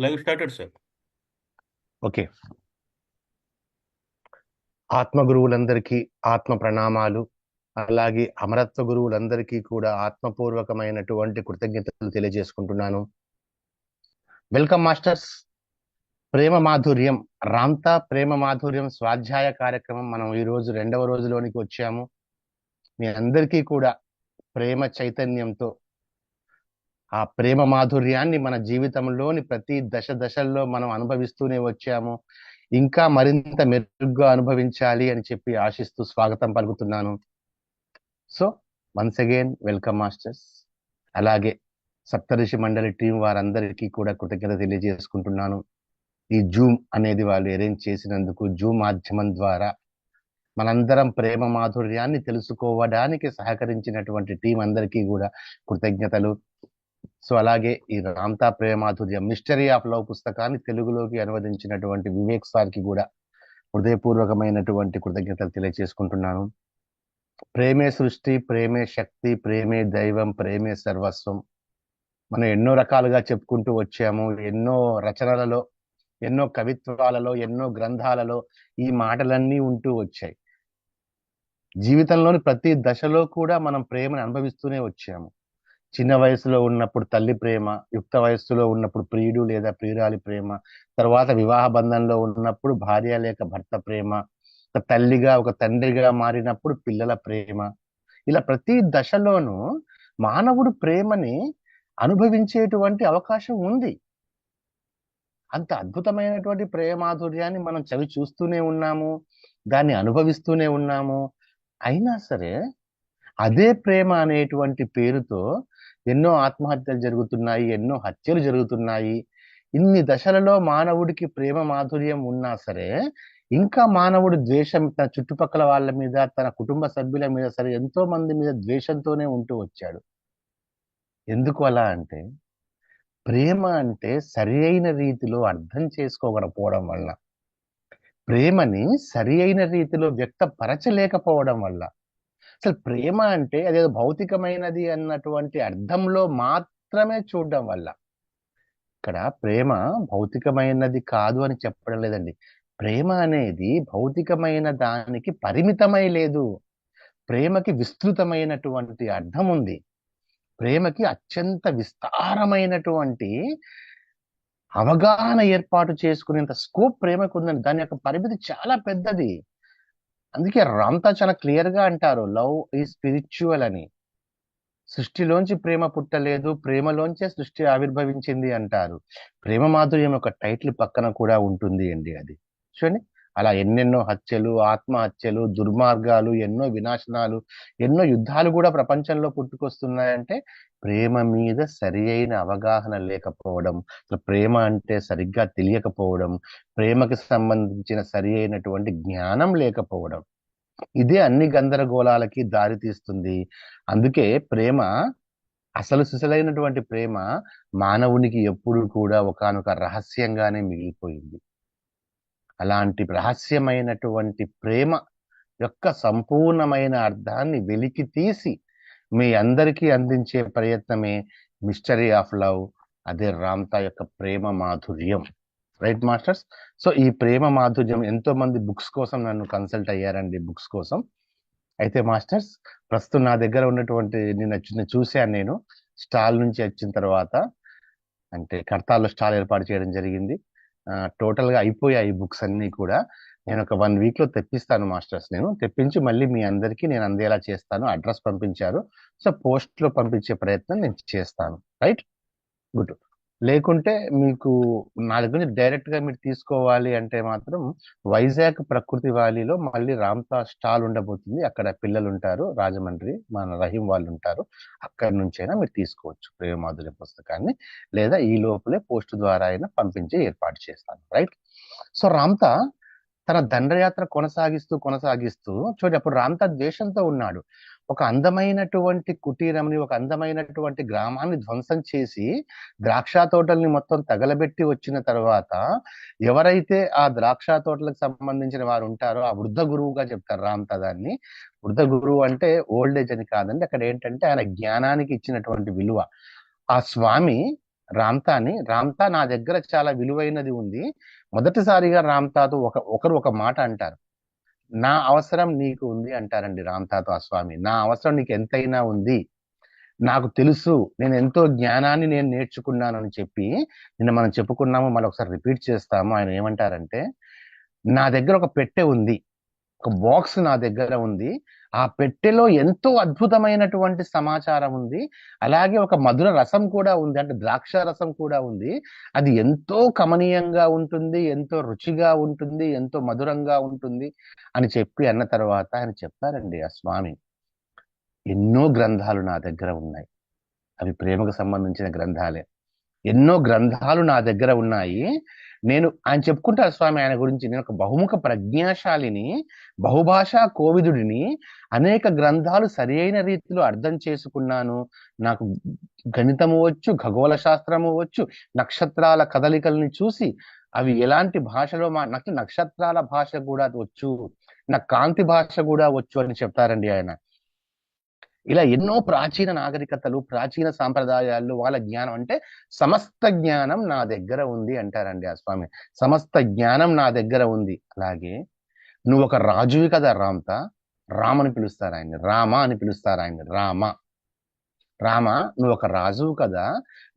Live started sir. Okay. ఆత్మ గురువులందరికీ ఆత్మ ప్రణామాలు. అలాగే అమరత్వ గురువులందరికీ కూడా ఆత్మపూర్వకమైనటువంటి కృతజ్ఞతలు తెలియజేసుకుంటున్నాను. Welcome masters. ప్రేమ మాధుర్యం, రామ్తా ప్రేమ మాధుర్యం స్వాధ్యాయ కార్యక్రమం మనం ఈ రోజు 2వ రోజులోనికి వచ్చాము. మీ అందరికీ కూడా ప్రేమ చైతన్యంతో ఆ ప్రేమ మాధుర్యాన్ని మన జీవితంలోని ప్రతి దశల్లో మనం అనుభవిస్తూనే వచ్చాము. ఇంకా మరింత మెరుగ్గా అనుభవించాలి అని చెప్పి ఆశిస్తూ స్వాగతం పలుకుతున్నాను. So once again welcome masters. అలాగే సప్తఋషి మండలి టీం వారందరికీ కూడా కృతజ్ఞత తెలియజేసుకుంటున్నాను. ఈ జూమ్ అనేది వాళ్ళు అరేంజ్ చేసినందుకు, జూమ్ మాధ్యమం ద్వారా మనందరం ప్రేమ మాధుర్యాన్ని తెలుసుకోవడానికి సహకరించినటువంటి టీం అందరికీ కూడా కృతజ్ఞతలు. సో అలాగే ఈ రామ్తా ప్రేమ మాధుర్యం మిస్టరీ ఆఫ్ లవ్ పుస్తకాన్ని తెలుగులోకి అనువదించినటువంటి వివేక్ సార్కి కూడా హృదయపూర్వకమైనటువంటి కృతజ్ఞతలు తెలియజేసుకుంటున్నాను. ప్రేమే సృష్టి, ప్రేమే శక్తి, ప్రేమే దైవం, ప్రేమే సర్వస్వం. మనం ఎన్నో రకాలుగా చెప్పుకుంటూ వచ్చాము. ఎన్నో రచనలలో, ఎన్నో కవిత్వాలలో, ఎన్నో గ్రంథాలలో ఈ మాటలన్నీ ఉంటూ వచ్చాయి. జీవితంలోని ప్రతి దశలో కూడా మనం ప్రేమను అనుభవిస్తూనే వచ్చాము. చిన్న వయసులో ఉన్నప్పుడు తల్లి ప్రేమ, యుక్త వయస్సులో ఉన్నప్పుడు ప్రియుడు లేదా ప్రియురాలి ప్రేమ, తర్వాత వివాహ బంధంలో ఉన్నప్పుడు భార్య లేక భర్త ప్రేమ, ఒక తల్లిగా ఒక తండ్రిగా మారినప్పుడు పిల్లల ప్రేమ. ఇలా ప్రతి దశలోనూ మానవుడు ప్రేమని అనుభవించేటువంటి అవకాశం ఉంది. అంత అద్భుతమైనటువంటి ప్రేమాధుర్యాన్ని మనం చవి చూస్తూనే ఉన్నాము, దాన్ని అనుభవిస్తూనే ఉన్నాము. అయినా సరే అదే ప్రేమ అనేటువంటి పేరుతో ఎన్నో ఆత్మహత్యలు జరుగుతున్నాయి, ఎన్నో హత్యలు జరుగుతున్నాయి. ఇన్ని దశలలో మానవుడికి ప్రేమ మాధుర్యం ఉన్నా సరే ఇంకా మానవుడు ద్వేషం తన చుట్టుపక్కల వాళ్ళ మీద, తన కుటుంబ సభ్యుల మీద సరే ఎంతో మంది మీద ద్వేషంతోనే ఉంటూ వచ్చాడు. ఎందుకు అలా అంటే ప్రేమ అంటే సరి అయిన రీతిలో అర్థం చేసుకోకపోవడం వల్ల, ప్రేమని సరి అయిన రీతిలో వ్యక్తపరచలేకపోవడం వల్ల. అసలు ప్రేమ అంటే అదేదో భౌతికమైనది అన్నటువంటి అర్థంలో మాత్రమే చూడడం వల్ల. ఇక్కడ ప్రేమ భౌతికమైనది కాదు అని చెప్పడం లేదండి. ప్రేమ అనేది భౌతికమైన దానికి పరిమితమై లేదు. ప్రేమకి విస్తృతమైనటువంటి అర్థం ఉంది. ప్రేమకి అత్యంత విస్తారమైనటువంటి అవగాహన ఏర్పాటు చేసుకునేంత స్కోప్ ప్రేమకు ఉందండి. దాని యొక్క పరిమితి చాలా పెద్దది. అందుకే రామ్తా చాలా క్లియర్ గా అంటారు, లవ్ ఈజ్ స్పిరిచువల్ అని. సృష్టిలోంచి ప్రేమ పుట్టలేదు, ప్రేమలోంచే సృష్టి ఆవిర్భవించింది అంటారు. ప్రేమ మాధుర్యం ఒక టైటిల్ పక్కన కూడా ఉంటుంది అండి అది. చూడండి, అలా ఎన్నెన్నో హత్యలు, ఆత్మహత్యలు, దుర్మార్గాలు, ఎన్నో వినాశనాలు, ఎన్నో యుద్ధాలు కూడా ప్రపంచంలో పుట్టుకొస్తున్నాయంటే ప్రేమ మీద సరి అయిన అవగాహన లేకపోవడం, ప్రేమ అంటే సరిగ్గా తెలియకపోవడం, ప్రేమకి సంబంధించిన సరి అయినటువంటి జ్ఞానం లేకపోవడం, ఇదే అన్ని గందరగోళాలకి దారి తీస్తుంది. అందుకే ప్రేమ, అసలు సిసలైనటువంటి ప్రేమ మానవునికి ఎప్పుడు కూడా ఒకానొక రహస్యంగానే మిగిలిపోయింది. అలాంటి రహస్యమైనటువంటి ప్రేమ యొక్క సంపూర్ణమైన అర్థాన్ని వెలికి తీసి మీ అందరికీ అందించే ప్రయత్నమే మిస్టరీ ఆఫ్ లవ్. అదే రామ్తా యొక్క ప్రేమ మాధుర్యం. Right masters? సో ఈ ప్రేమ మాధుర్యం, ఎంతో మంది బుక్స్ కోసం నన్ను కన్సల్ట్ అయ్యారండి, బుక్స్ కోసం. అయితే మాస్టర్స్, ప్రస్తుతం నా దగ్గర ఉన్నటువంటి నిన్న చూశాను నేను స్టాల్ నుంచి వచ్చిన తర్వాత, అంటే కడతాల్లో స్టాల్ ఏర్పాటు చేయడం జరిగింది. టోటల్ గా అయిపోయాయి బుక్స్ అన్ని కూడా. నేను ఒక 1 వీక్ లో తెప్పిస్తాను మాస్టర్స్. నేను తెప్పించి మళ్ళీ మీ అందరికీ నేను అందేలా చేస్తాను. అడ్రస్ పంపించారు, సో పోస్ట్ లో పంపించే ప్రయత్నం నేను చేస్తాను. Right, good. లేకుంటే మీకు నా దగ్గర నుంచి డైరెక్ట్ గా మీరు తీసుకోవాలి అంటే మాత్రం వైజాగ్ ప్రకృతి వ్యాలీలో మళ్ళీ రామ్తా స్టాల్ ఉండబోతుంది. అక్కడ పిల్లలు ఉంటారు, రాజమండ్రి మన రహీం వాళ్ళు ఉంటారు. అక్కడి నుంచైనా మీరు తీసుకోవచ్చు ప్రేమ మాధుర్య పుస్తకాన్ని, లేదా ఈ లోపలే పోస్ట్ ద్వారా అయినా పంపించే ఏర్పాటు చేస్తాను. రైట్. సో రామ్తా తన దండయాత్ర కొనసాగిస్తూ చూడండి, అప్పుడు రామ్తా ద్వేషంతో ఉన్నాడు. ఒక అందమైనటువంటి కుటీరంని, ఒక అందమైనటువంటి గ్రామాన్ని ధ్వంసం చేసి ద్రాక్ష తోటల్ని మొత్తం తగలబెట్టి వచ్చిన తర్వాత, ఎవరైతే ఆ ద్రాక్ష తోటలకు సంబంధించిన వారు ఉంటారో ఆ వృద్ధ గురువుగా చెప్తారు రామ్తా దాన్ని. వృద్ధ గురువు అంటే ఓల్డ్ ఏజ్ అని కాదండి, అక్కడ ఏంటంటే ఆయన జ్ఞానానికి ఇచ్చినటువంటి విలువ. ఆ స్వామి రామ్తా నా దగ్గర చాలా విలువైనది ఉంది. మొదటిసారిగా రామ్తాతో ఒకరు ఒక మాట అంటారు. నా అవసరం నీకు ఉంది అంటారండి రామ్తాతో ఆ స్వామి. నా అవసరం నీకు ఎంతైనా ఉంది, నాకు తెలుసు, నేను ఎంతో జ్ఞానాన్ని నేను నేర్చుకున్నాను అని చెప్పి నిన్న మనం చెప్పుకున్నాము, మళ్ళీ ఒకసారి రిపీట్ చేస్తాము. ఆయన ఏమంటారంటే, నా దగ్గర ఒక పెట్టె ఉంది, ఒక బాక్స్ నా దగ్గర ఉంది. ఆ పెట్టెలో ఎంతో అద్భుతమైనటువంటి సమాచారం ఉంది. అలాగే ఒక మధుర రసం కూడా ఉంది, అంటే ద్రాక్ష రసం కూడా ఉంది. అది ఎంతో కమనీయంగా ఉంటుంది, ఎంతో రుచిగా ఉంటుంది, ఎంతో మధురంగా ఉంటుంది అని చెప్పి అన్న తర్వాత ఆయన చెప్పారండి ఆ స్వామి, ఎన్నో గ్రంథాలు నా దగ్గర ఉన్నాయి, అవి ప్రేమకు సంబంధించిన గ్రంథాలే. ఎన్నో గ్రంథాలు నా దగ్గర ఉన్నాయి. ఆయన చెప్పుకుంటారు స్వామి ఆయన గురించి, నేను ఒక బహుముఖ ప్రజ్ఞాశాలిని, బహుభాషా కోవిదుడిని, అనేక గ్రంథాలు సరి అయిన రీతిలో అర్థం చేసుకున్నాను. నాకు గణితము వచ్చు, ఖగోళ శాస్త్రము వచ్చు, నక్షత్రాల కదలికల్ని చూసి అవి ఎలాంటి భాషలో నాకు నక్షత్రాల భాష కూడా వచ్చు, నాకు కాంతి భాష కూడా వచ్చు అని చెప్తారండి ఆయన. ఇలా ఎన్నో ప్రాచీన నాగరికతలు, ప్రాచీన సాంప్రదాయాలు, వాళ్ళ జ్ఞానం, అంటే సమస్త జ్ఞానం నా దగ్గర ఉంది అంటారండి ఆ స్వామి. సమస్త జ్ఞానం నా దగ్గర ఉంది. అలాగే నువ్వు ఒక రాజువి కదా రామ్తా, రామ్ అని పిలుస్తారు ఆయన్ని, రామ అని పిలుస్తారు ఆయన్ని, రామ నువ్వు ఒక రాజువు కదా,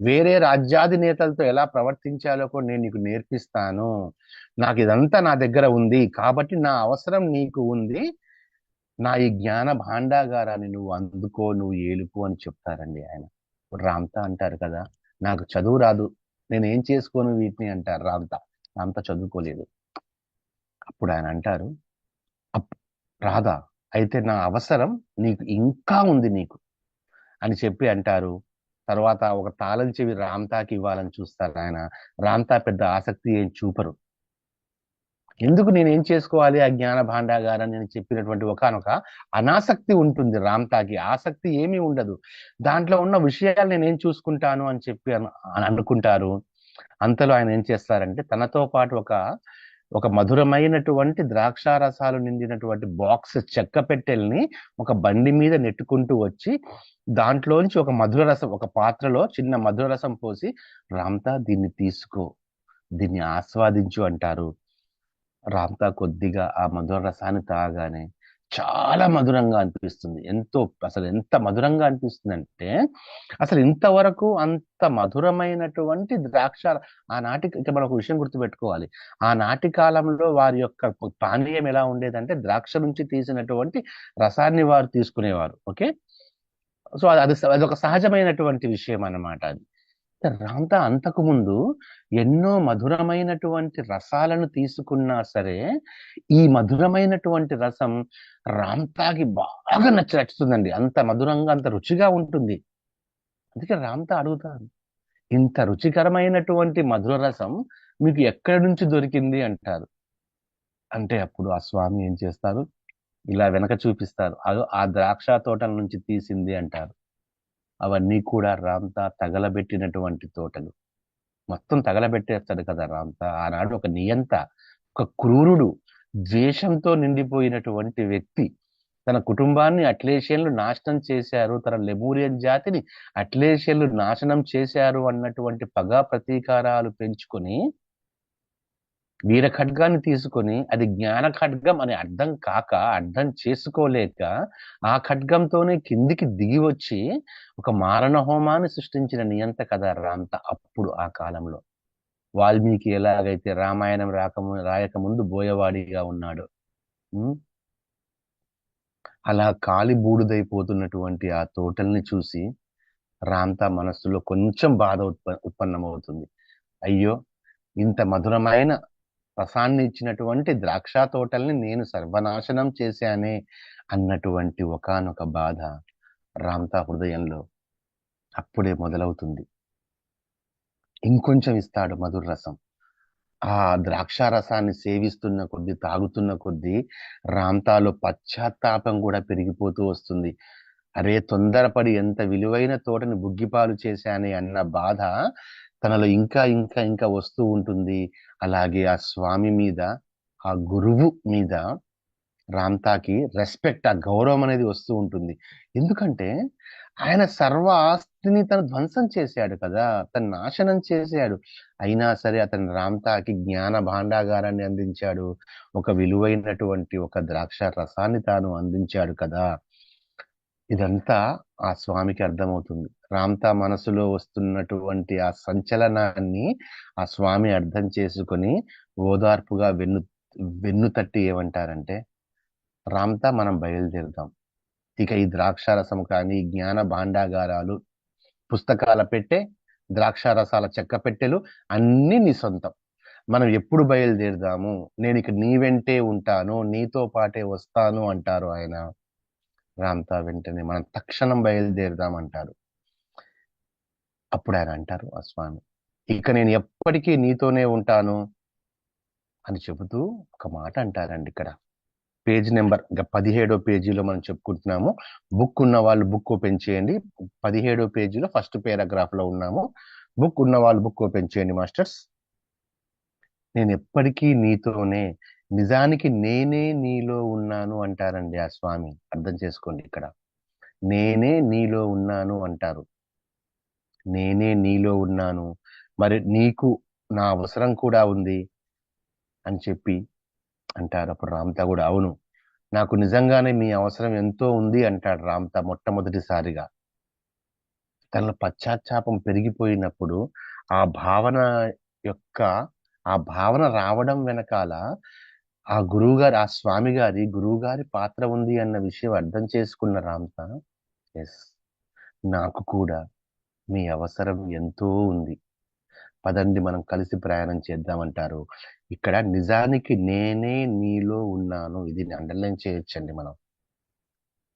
వేరే రాజ్యాధినేతలతో ఎలా ప్రవర్తించాలో కూడా నేను నీకు నేర్పిస్తాను. నాకు ఇదంతా నా దగ్గర ఉంది కాబట్టి నా అవసరం నీకు ఉంది, నా ఈ జ్ఞాన భాండాగారాన్ని నువ్వు అందుకో, నువ్వు ఏలుకో అని చెప్తారండి ఆయన. ఇప్పుడు రామ్తా అంటారు కదా, నాకు చదువు రాదు, నేను ఏం చేసుకోను వీటిని అంటారు రామ్తా చదువుకోలేదు. అప్పుడు ఆయన అంటారు, రాధా, అయితే నా అవసరం నీకు ఇంకా ఉంది నీకు అని చెప్పి అంటారు. తర్వాత ఒక తాళం చెవి రామ్తాకి ఇవ్వాలని చూస్తారు ఆయన. రామ్తా పెద్ద ఆసక్తి ఏం చూపరు. ఎందుకు నేనేం చేసుకోవాలి ఆ జ్ఞాన భాండాగారం నేను చెప్పినటువంటి ఒకనొక అనాసక్తి ఉంటుంది రామ్తాకి, ఆసక్తి ఏమీ ఉండదు. దాంట్లో ఉన్న విషయాలు నేనేం చూసుకుంటాను అని చెప్పి అనుకుంటారు. అంతలో ఆయన ఏం చేస్తారంటే, తనతో పాటు ఒక మధురమైనటువంటి ద్రాక్షారసాలు నిండినటువంటి బాక్స్, చెక్క పెట్టెల్ని ఒక బండి మీద నెట్టుకుంటూ వచ్చి దాంట్లోంచి ఒక మధుర రసం, ఒక పాత్రలో చిన్న మధుర రసం పోసి, రామ్తా దీన్ని తీసుకో, దీన్ని ఆస్వాదించు అంటారు. రామ్తా కొద్దిగా ఆ మధుర రసాన్ని తాగానే చాలా మధురంగా అనిపిస్తుంది. అసలు ఎంత మధురంగా అనిపిస్తుంది అంటే, అసలు ఇంతవరకు అంత మధురమైనటువంటి ద్రాక్ష, ఇక మనం ఒక విషయం గుర్తుపెట్టుకోవాలి, ఆనాటి కాలంలో వారి యొక్క పానీయం ఎలా ఉండేదంటే, ద్రాక్ష నుంచి తీసినటువంటి రసాన్ని వారు తీసుకునేవారు. ఓకే, సో అదొక సహజమైనటువంటి విషయం అన్నమాట అది. రామ్తా అంతకు ముందు ఎన్నో మధురమైనటువంటి రసాలను తీసుకున్నా సరే, ఈ మధురమైనటువంటి రసం రామ్తాకి బాగా నచ్చుతుందండి. అంత మధురంగా, అంత రుచిగా ఉంటుంది. అందుకే రామ్తా అడుగుతారు, ఇంత రుచికరమైనటువంటి మధుర రసం మీకు ఎక్కడి నుంచి దొరికింది అంటారు. అంటే అప్పుడు ఆ స్వామి ఏం చేస్తారు, ఇలా వెనక చూపిస్తారు, ఆ ద్రాక్ష తోటల నుంచి తీసింది అంటారు. అవన్నీ కూడా రామ్తా తగలబెట్టినటువంటి తోటలు. మొత్తం తగలబెట్టేస్తాడు కదా రామ్తా. ఆనాడు ఒక నియంత, ఒక క్రూరుడు, ద్వేషంతో నిండిపోయినటువంటి వ్యక్తి. తన కుటుంబాన్ని అట్లేషియన్లు నాశనం చేశారు, తన లెమూరియన్ జాతిని అట్లేషియన్లు నాశనం చేశారు అన్నటువంటి పగా ప్రతీకారాలు పెంచుకొని వీర ఖడ్గాన్ని తీసుకొని, అది జ్ఞాన ఖడ్గం అని అర్థం చేసుకోలేక ఆ ఖడ్గంతోనే కిందికి దిగి వచ్చి ఒక మారణ హోమాన్ని సృష్టించిన నియంత కదా రామ్తా. అప్పుడు ఆ కాలంలో వాల్మీకి ఎలాగైతే రామాయణం రాయకముందు బోయవాడిగా ఉన్నాడు, అలా కాలి బూడిదైపోతున్నటువంటి ఆ తోటల్ని చూసి రామ్తా మనస్సులో కొంచెం బాధ ఉత్పన్నమవుతుంది. అయ్యో, ఇంత మధురమైన రసాన్ని ఇచ్చినటువంటి ద్రాక్ష తోటల్ని నేను సర్వనాశనం చేశానే అన్నటువంటి ఒకానొక బాధ రామ్తా హృదయంలో అప్పుడే మొదలవుతుంది. ఇంకొంచెం ఇస్తాడు మధుర రసం. ఆ ద్రాక్ష రసాన్ని సేవిస్తున్న కొద్దీ, తాగుతున్న కొద్దీ రామ్తాలో పశ్చాత్తాపం కూడా పెరిగిపోతూ వస్తుంది. అరే, తొందరపడి ఎంత విలువైన తోటని బుగ్గిపాలు చేశానే అన్న బాధ తనలో ఇంకా ఇంకా ఇంకా వస్తూ ఉంటుంది. అలాగే ఆ స్వామి మీద, ఆ గురువు మీద రామ్తాకి రెస్పెక్ట్, ఆ గౌరవం అనేది వస్తూ ఉంటుంది. ఎందుకంటే ఆయన సర్వ ఆస్తిని తను ధ్వంసం చేశాడు కదా, తను నాశనం చేశాడు. అయినా సరే అతను రామ్తాకి జ్ఞాన భాండాగారాన్ని అందించాడు. ఒక విలువైనటువంటి ఒక ద్రాక్ష రసాన్ని తాను అందించాడు కదా. ఇదంతా ఆ స్వామికి అర్థమవుతుంది. రామ్తా మనసులో వస్తున్నటువంటి ఆ సంచలనాన్ని ఆ స్వామి అర్థం చేసుకొని ఓదార్పుగా వెన్ను తట్టి ఏమంటారంటే, రామ్తా మనం బయలుదేరుదాం. ఇక ఈ ద్రాక్షారసం కానీ జ్ఞాన భాండాగారాలు, పుస్తకాల పెట్టె, ద్రాక్షారసాల చెక్క పెట్టెలు అన్నీ నీ సొంతం. మనం ఎప్పుడు బయలుదేరుదాము? నేను ఇక నీ వెంటే ఉంటాను, నీతో పాటే వస్తాను అంటారు ఆయన. రామ్తా వెంటనే మనం తక్షణం బయలుదేరుదాం అంటారు. అప్పుడు ఆయన అంటారు ఆ స్వామి, ఇక నేను ఎప్పటికీ నీతోనే ఉంటాను అని చెబుతూ ఒక మాట అంటారండి. ఇక్కడ పేజ్ నెంబర్ 17వ పేజీలో మనం చెప్పుకుంటున్నాము. బుక్ ఉన్న వాళ్ళు బుక్ ఓపెన్ చేయండి. 17వ పేజీలో ఫస్ట్ పేరాగ్రాఫ్ లో ఉన్నాము. బుక్ ఉన్న వాళ్ళు బుక్ ఓపెన్ చేయండి మాస్టర్స్. నేను ఎప్పటికీ నీతోనే, నిజానికి నేనే నీలో ఉన్నాను అంటారండి ఆ స్వామి. అర్థం చేసుకోండి, ఇక్కడ నేనే నీలో ఉన్నాను అంటారు. నేనే నీలో ఉన్నాను, మరి నీకు నా అవసరం కూడా ఉంది అని చెప్పి అంటారు. అప్పుడు రామ్తా కూడా అవును, నాకు నిజంగానే మీ అవసరం ఎంతో ఉంది అంటాడు రామ్తా మొట్టమొదటిసారిగా. తనలో పశ్చాత్తాపం పెరిగిపోయినప్పుడు ఆ భావన యొక్క ఆ భావన రావడం వెనకాల ఆ గురువుగారి, ఆ స్వామి గారి, గురువు గారి పాత్ర ఉంది అన్న విషయం అర్థం చేసుకున్న రామ్తా, ఎస్, నాకు కూడా మీ అవసరం ఎంతో ఉంది, పదండి మనం కలిసి ప్రయాణం చేద్దామంటారు. ఇక్కడ నిజానికి నేనే నీలో ఉన్నాను, ఇది అండర్లైన్ చేయొచ్చండి మనం.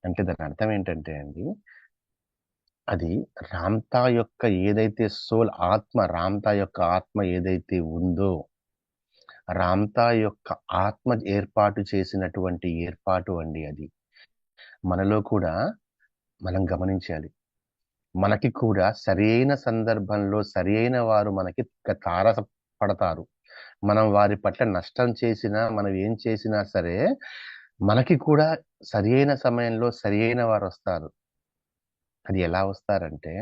అంటే దాని అర్థం ఏంటంటే అండి, అది రామ్తా యొక్క ఏదైతే సోల్, ఆత్మ, రామ్తా యొక్క ఆత్మ ఏదైతే ఉందో, రామ్తా యొక్క ఆత్మ ఏర్పాటు చేసినటువంటి ఏర్పాటు అండి అది. మనలో కూడా మనం గమనించాలి. మనకి కూడా సరైన సందర్భంలో సరైన వారు మనకి తారసపడతారు. మనం వారి పట్ల నష్టం చేసినా, మనం ఏం చేసినా సరే, మనకి కూడా సరైన సమయంలో సరైన వారు వస్తారు. అది ఎలా వస్తారంటే,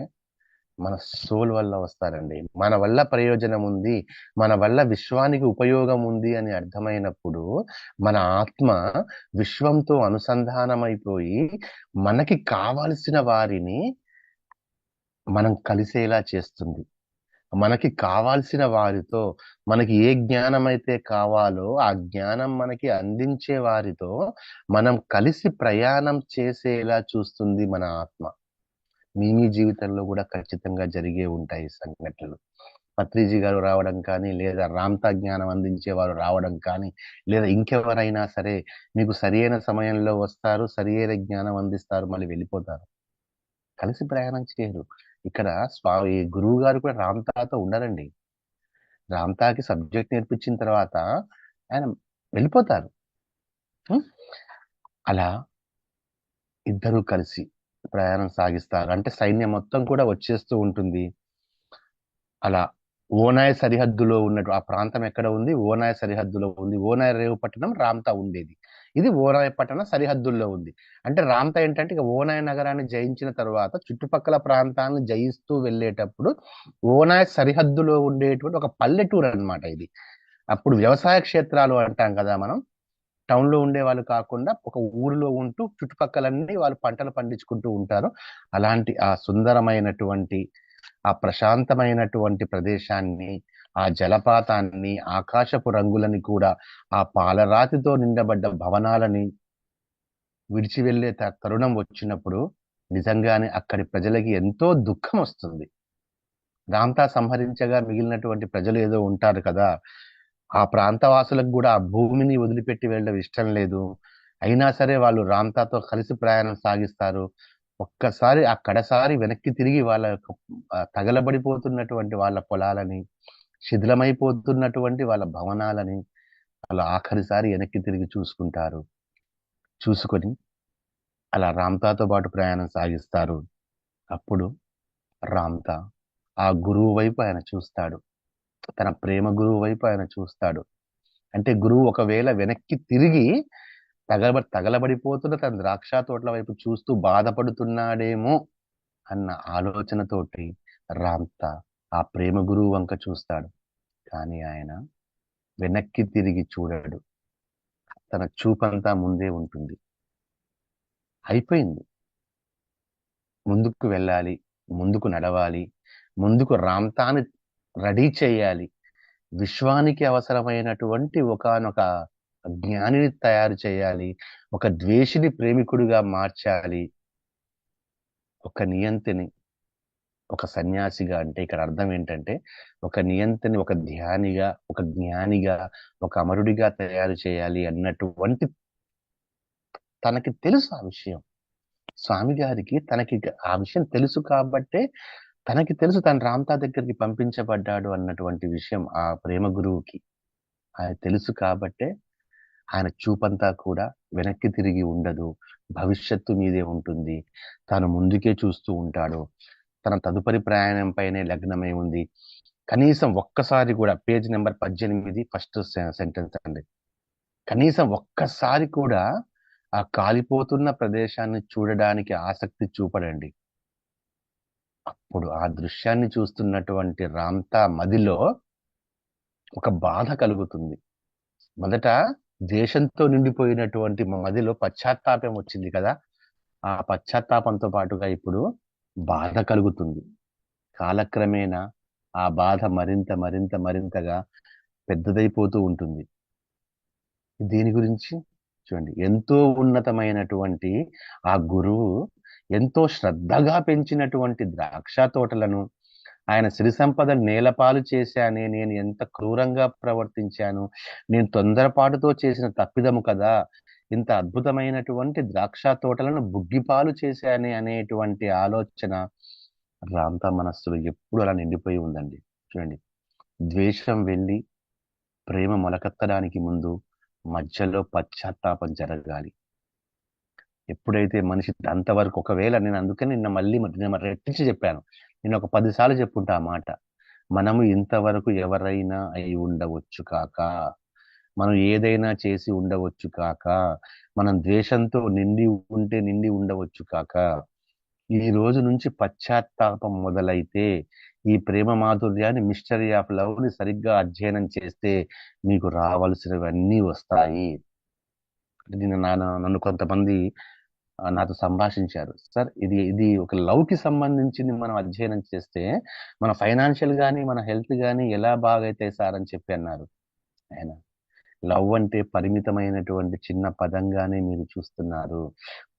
మన సోల్ వల్ల వస్తారండి. మన వల్ల ప్రయోజనం ఉంది, మన వల్ల విశ్వానికి ఉపయోగం ఉంది అని అర్థమైనప్పుడు మన ఆత్మ విశ్వంతో అనుసంధానమైపోయి మనకి కావాల్సిన వారిని మనం కలిసేలా చేస్తుంది. మనకి కావాల్సిన వారితో, మనకి ఏ జ్ఞానం అయితే కావాలో ఆ జ్ఞానం మనకి అందించే వారితో మనం కలిసి ప్రయాణం చేసేలా చూస్తుంది మన ఆత్మ. మీ జీవితంలో కూడా ఖచ్చితంగా జరిగే ఉంటాయి సంఘటనలు. పత్రిజీ గారు రావడం కానీ, లేదా రామ్తా జ్ఞానం అందించే వారు రావడం కానీ, లేదా ఇంకెవరైనా సరే మీకు సరియైన సమయంలో వస్తారు, సరియైన జ్ఞానం అందిస్తారు, మళ్ళీ వెళ్ళిపోతారు. కలిసి ప్రయాణం చేయరు. ఇక్కడ స్వామి గురువు గారు కూడా రామ్తాతో ఉండరండి. రామ్తాకి సబ్జెక్ట్ నేర్పించిన తర్వాత ఆయన వెళ్ళిపోతారు. ఉం? అలా ఇద్దరూ కలిసి ప్రయాణం సాగిస్తారు. అంటే సైన్యం మొత్తం కూడా వచ్చేస్తూ ఉంటుంది. అలా ఓనాయ్ సరిహద్దులో ఉన్నట్టు ఆ ప్రాంతం ఎక్కడ ఉంది? ఓనాయ్ సరిహద్దులో ఉంది. ఓనాయ్ రేవు పట్టణం రామ్తా ఉండేది. ఇది ఓనాయ్ పట్టణ సరిహద్దుల్లో ఉంది. అంటే రామ్తా ఏంటంటే ఇక ఓనాయ్ నగరాన్ని జయించిన తర్వాత చుట్టుపక్కల ప్రాంతాలను జయిస్తూ వెళ్ళేటప్పుడు ఓనాయ్ సరిహద్దులో ఉండేటువంటి ఒక పల్లెటూరు అన్నమాట ఇది. అప్పుడు వ్యవసాయ క్షేత్రాలు అంటాం కదా మనం. టౌన్ లో ఉండే వాళ్ళు కాకుండా ఒక ఊరిలో ఉంటూ చుట్టుపక్కలన్నీ వాళ్ళు పంటలు పండించుకుంటూ ఉంటారు. అలాంటి ఆ సుందరమైనటువంటి, ఆ ప్రశాంతమైనటువంటి ప్రదేశాన్ని, ఆ జలపాతాన్ని, ఆకాశపు రంగులని కూడా, ఆ పాలరాతితో నిండబడ్డ భవనాలని విడిచి వెళ్లే తరుణం వచ్చినప్పుడు నిజంగానే అక్కడి ప్రజలకి ఎంతో దుఃఖం వస్తుంది. రామ్తా సంహరించగా మిగిలినటువంటి ప్రజలు ఏదో ఉంటారు కదా, ఆ ప్రాంతవాసులకు కూడా ఆ భూమిని వదిలిపెట్టి వెళ్ళడం ఇష్టం లేదు. అయినా సరే వాళ్ళు రామ్తాతో కలిసి ప్రయాణం సాగిస్తారు. ఒక్కసారి ఆ కడసారి వెనక్కి తిరిగి వాళ్ళ యొక్క తగలబడిపోతున్నటువంటి వాళ్ళ పొలాలని, శిథిలమైపోతున్నటువంటి వాళ్ళ భవనాలని వాళ్ళు ఆఖరిసారి వెనక్కి తిరిగి చూసుకుంటారు. చూసుకొని అలా రామ్తాతో పాటు ప్రయాణం సాగిస్తారు. అప్పుడు రామ్తా ఆ గురువు వైపు ఆయన చూస్తాడు. తన ప్రేమ గురువు వైపు ఆయన చూస్తాడు. అంటే గురువు ఒకవేళ వెనక్కి తిరిగి తగలబడిపోతున్న తన ద్రాక్ష తోటల వైపు చూస్తూ బాధపడుతున్నాడేమో అన్న ఆలోచనతోటి రామ్తా ఆ ప్రేమ గురువు వంక చూస్తాడు. కానీ ఆయన వెనక్కి తిరిగి చూడడు. తన చూపంతా ముందే ఉంటుంది. అయిపోయింది. ముందుకు వెళ్ళాలి, ముందుకు నడవాలి, ముందుకు రామ్తాని రెడీ చేయాలి, విశ్వానికి అవసరమైనటువంటి ఒకానొక జ్ఞానిని తయారు చేయాలి, ఒక ద్వేషిని ప్రేమికుడిగా మార్చాలి, ఒక నియంతిని ఒక సన్యాసిగా. అంటే ఇక్కడ అర్థం ఏంటంటే ఒక నియంతని ఒక ధ్యానిగా, ఒక జ్ఞానిగా, ఒక అమరుడిగా తయారు చేయాలి అన్నటువంటి తనకి తెలుసు ఆ విషయం. స్వామి గారికి తనకి ఆ విషయం తెలుసు కాబట్టే తనకి తెలుసు తను రామ్తా దగ్గరికి పంపించబడ్డాడు అన్నటువంటి విషయం ఆ ప్రేమ గురువుకి. ఆయన తెలుసు కాబట్టే ఆయన చూపంతా కూడా వెనక్కి తిరిగి ఉండదు, భవిష్యత్తు మీదే ఉంటుంది. తాను ముందుకే చూస్తూ ఉంటాడు. తన తదుపరి ప్రయాణం పైనే లగ్నమై ఉంది. కనీసం ఒక్కసారి కూడా పేజ్ నెంబర్ 18 ఫస్ట్ సెంటెన్స్ అండి. కనీసం ఒక్కసారి కూడా ఆ కాలిపోతున్న ప్రదేశాన్ని చూడడానికి ఆసక్తి చూపడండి. అప్పుడు ఆ దృశ్యాన్ని చూస్తున్నటువంటి రామ్తా మదిలో ఒక బాధ కలుగుతుంది. మొదట దేశంతో నిండిపోయినటువంటి మదిలో పశ్చాత్తాపం వచ్చింది కదా, ఆ పశ్చాత్తాపంతో పాటుగా ఇప్పుడు బాధ కలుగుతుంది. కాలక్రమేణా ఆ బాధ మరింత మరింత మరింతగా పెద్దదైపోతూ ఉంటుంది. దీని గురించి చూడండి, ఎంతో ఉన్నతమైనటువంటి ఆ గురువు ఎంతో శ్రద్ధగా పెంచినటువంటి ద్రాక్ష తోటలను ఆయన సిరి సంపదను నేలపాలు చేశానే, నేను ఎంత క్రూరంగా ప్రవర్తించాను, నేను తొందరపాటుతో చేసిన తప్పిదము కదా, ఇంత అద్భుతమైనటువంటి ద్రాక్ష తోటలను బుగ్గిపాలు చేశానే అనేటువంటి ఆలోచన రామ్తా మనస్సులో ఎప్పుడు అలా నిండిపోయి ఉందండి. చూడండి, ద్వేషం వెళ్ళి ప్రేమ మొలకెత్తడానికి ముందు మధ్యలో పశ్చాత్తాపం జరగాలి. ఎప్పుడైతే మనిషి అంతవరకు, ఒకవేళ నేను అందుకని నిన్న రెట్టించి చెప్పాను, నేను ఒక 10 సార్లు చెప్పుంటా ఆ మాట. మనము ఇంతవరకు ఎవరైనా అయి ఉండవచ్చు కాక, మనం ఏదైనా చేసి ఉండవచ్చు కాక, మనం ద్వేషంతో నిండి ఉండవచ్చు కాక, ఈ రోజు నుంచి పశ్చాత్తాపం మొదలైతే ఈ ప్రేమ మాధుర్యాన్ని, మిస్టరీ ఆఫ్ లవ్ ని సరిగ్గా అధ్యయనం చేస్తే మీకు రావాల్సినవన్నీ వస్తాయి. నన్ను కొంతమంది నాతో సంభాషించారు. సార్, ఇది ఇది ఒక లవ్ కి సంబంధించింది మనం అధ్యయనం చేస్తే మన ఫైనాన్షియల్ గానీ మన హెల్త్ గానీ ఎలా బాగైతాయి సార్ అని చెప్పి అన్నారు ఆయన. లవ్ అంటే పరిమితమైనటువంటి చిన్న పదంగానే మీరు చూస్తున్నారు.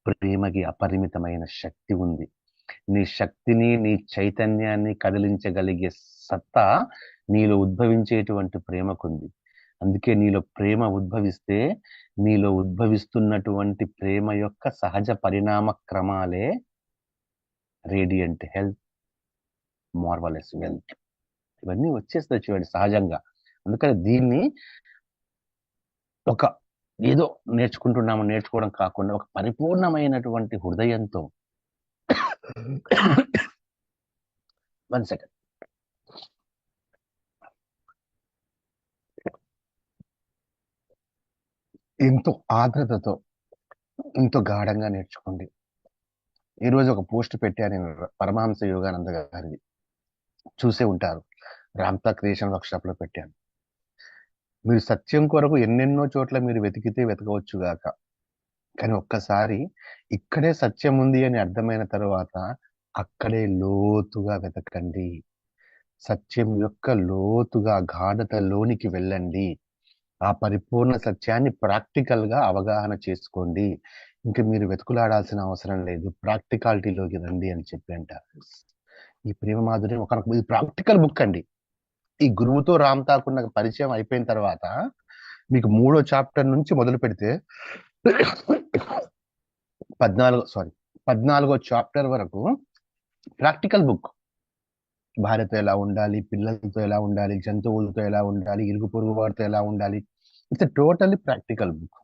ప్రేమకి అపరిమితమైన శక్తి ఉంది. నీ శక్తిని, నీ చైతన్యాన్ని కదిలించగలిగే సత్తా నీలో ఉద్భవించేటువంటి ప్రేమకుంది. అందుకే నీలో ప్రేమ ఉద్భవిస్తే నీలో ఉద్భవిస్తున్నటువంటి ప్రేమ యొక్క సహజ పరిణామ క్రమాలే రేడియంట్ హెల్త్, మార్వలెస్ వెల్త్, ఇవన్నీ వచ్చేస్తాయి చూడండి సహజంగా. అందుకని దీన్ని ఒక ఏదో నేర్చుకోవడం కాకుండా ఒక పరిపూర్ణమైనటువంటి హృదయంతో 1 సెకండ్, ఎంతో ఆర్ద్రతతో ఎంతో గాఢంగా నేర్చుకోండి. ఈరోజు ఒక పోస్ట్ పెట్టాను నేను, పరమహంస యోగానంద గారిది, చూసే ఉంటారు. రామ్తా క్రియేషన్ వర్క్ షాప్ లో పెట్టాను. మీరు సత్యం కొరకు ఎన్నెన్నో చోట్ల మీరు వెతకవచ్చు గాక, కానీ ఒక్కసారి ఇక్కడే సత్యం ఉంది అని అర్థమైన తర్వాత అక్కడే లోతుగా వెతకండి. సత్యం యొక్క లోతుగా గాఢతలోనికి వెళ్ళండి. ఆ పరిపూర్ణ సత్యాన్ని ప్రాక్టికల్ గా అవగాహన చేసుకోండి. ఇంకా మీరు వెతుకులాడాల్సిన అవసరం లేదు, ప్రాక్టికాలిటీలోకి రండి అని చెప్పి అంటారు. ఈ ప్రేమ మాధుర్యం ఒక ఇది ప్రాక్టికల్ బుక్ అండి. ఈ గురువుతో రామ్తాకున్న పరిచయం అయిపోయిన తర్వాత మీకు 3వ చాప్టర్ నుంచి మొదలు పెడితే 14వ చాప్టర్ వరకు ప్రాక్టికల్ బుక్. భార్యతో ఎలా ఉండాలి, పిల్లలతో ఎలా ఉండాలి, జంతువులతో ఎలా ఉండాలి, ఇరుగు పొరుగు వారితో ఎలా ఉండాలి, it's totally practical book.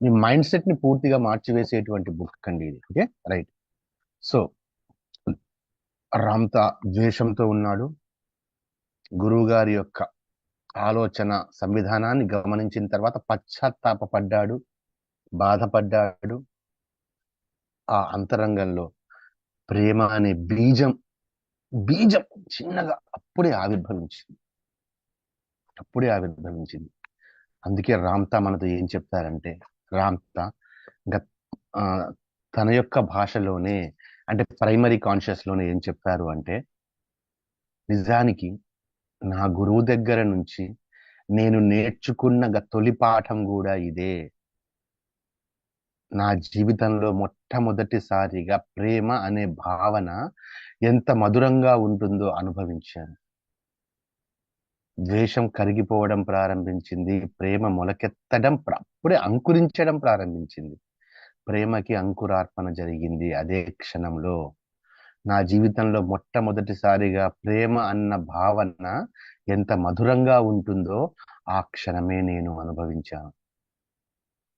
Me mind set ని పూర్తిగా మార్చివేసేటువంటి బుక్ అండి ఇది. Okay, right. సో రామ్తా ద్వేషంతో ఉన్నాడు. గురువు గారి యొక్క ఆలోచన సంవిధానాన్ని గమనించిన తర్వాత పశ్చాత్తాపడ్డాడు, బాధపడ్డాడు. ఆ అంతరంగంలో ప్రేమ అనే బీజం బీజం చిన్నగా అప్పుడే ఆవిర్భవించింది. అందుకే రామ్తా మనతో ఏం చెప్తారంటే, రామ్తా ఇంకా ఆ, తన యొక్క భాషలోనే, అంటే ప్రైమరీ కాన్షియస్ లోనే ఏం చెప్తారు అంటే, నిజానికి నా గురువు దగ్గర నుంచి నేను నేర్చుకున్న తొలి పాఠం కూడా ఇదే. నా జీవితంలో మొట్టమొదటిసారిగా ప్రేమ అనే భావన ఎంత మధురంగా ఉంటుందో అనుభవించాను. ద్వేషం కరిగిపోవడం ప్రారంభించింది. ప్రేమ మొలకెత్తడం అప్పుడే అంకురించడం ప్రారంభించింది. ప్రేమకి అంకురార్పణ జరిగింది అదే క్షణంలో. నా జీవితంలో మొట్టమొదటిసారిగా ప్రేమ అన్న భావన ఎంత మధురంగా ఉంటుందో ఆ క్షణమే నేను అనుభవించాను.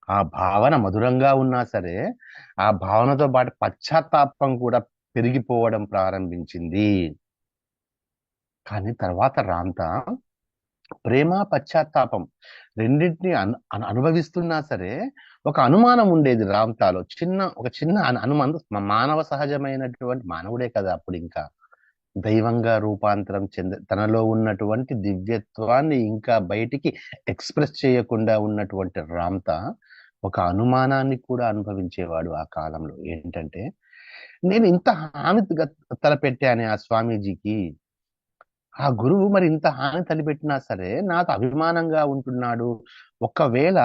ఆ భావన మధురంగా ఉన్నా సరే, ఆ భావనతో పాటు పశ్చాత్తాపం కూడా పెరిగిపోవడం ప్రారంభించింది. కానీ తర్వాత రాంతా ప్రేమ పశ్చాత్తాపం రెండింటిని అనుభవిస్తున్నా సరే, ఒక అనుమానం ఉండేది రామ్తాలో. ఒక చిన్న అనుమానం. మానవ సహజమైనటువంటి మానవుడే కదా అప్పుడు, ఇంకా దైవంగా రూపాంతరం తనలో ఉన్నటువంటి దివ్యత్వాన్ని ఇంకా బయటికి ఎక్స్ప్రెస్ చేయకుండా ఉన్నటువంటి రామ్తా ఒక అనుమానాన్ని కూడా అనుభవించేవాడు ఆ కాలంలో. ఏంటంటే, నేను ఇంత హాని తలపెట్టానే ఆ స్వామీజీకి, ఆ గురువు మరి ఇంత హాని తలపెట్టినా సరే నాకు అభిమానంగా ఉంటున్నాడు. ఒకవేళ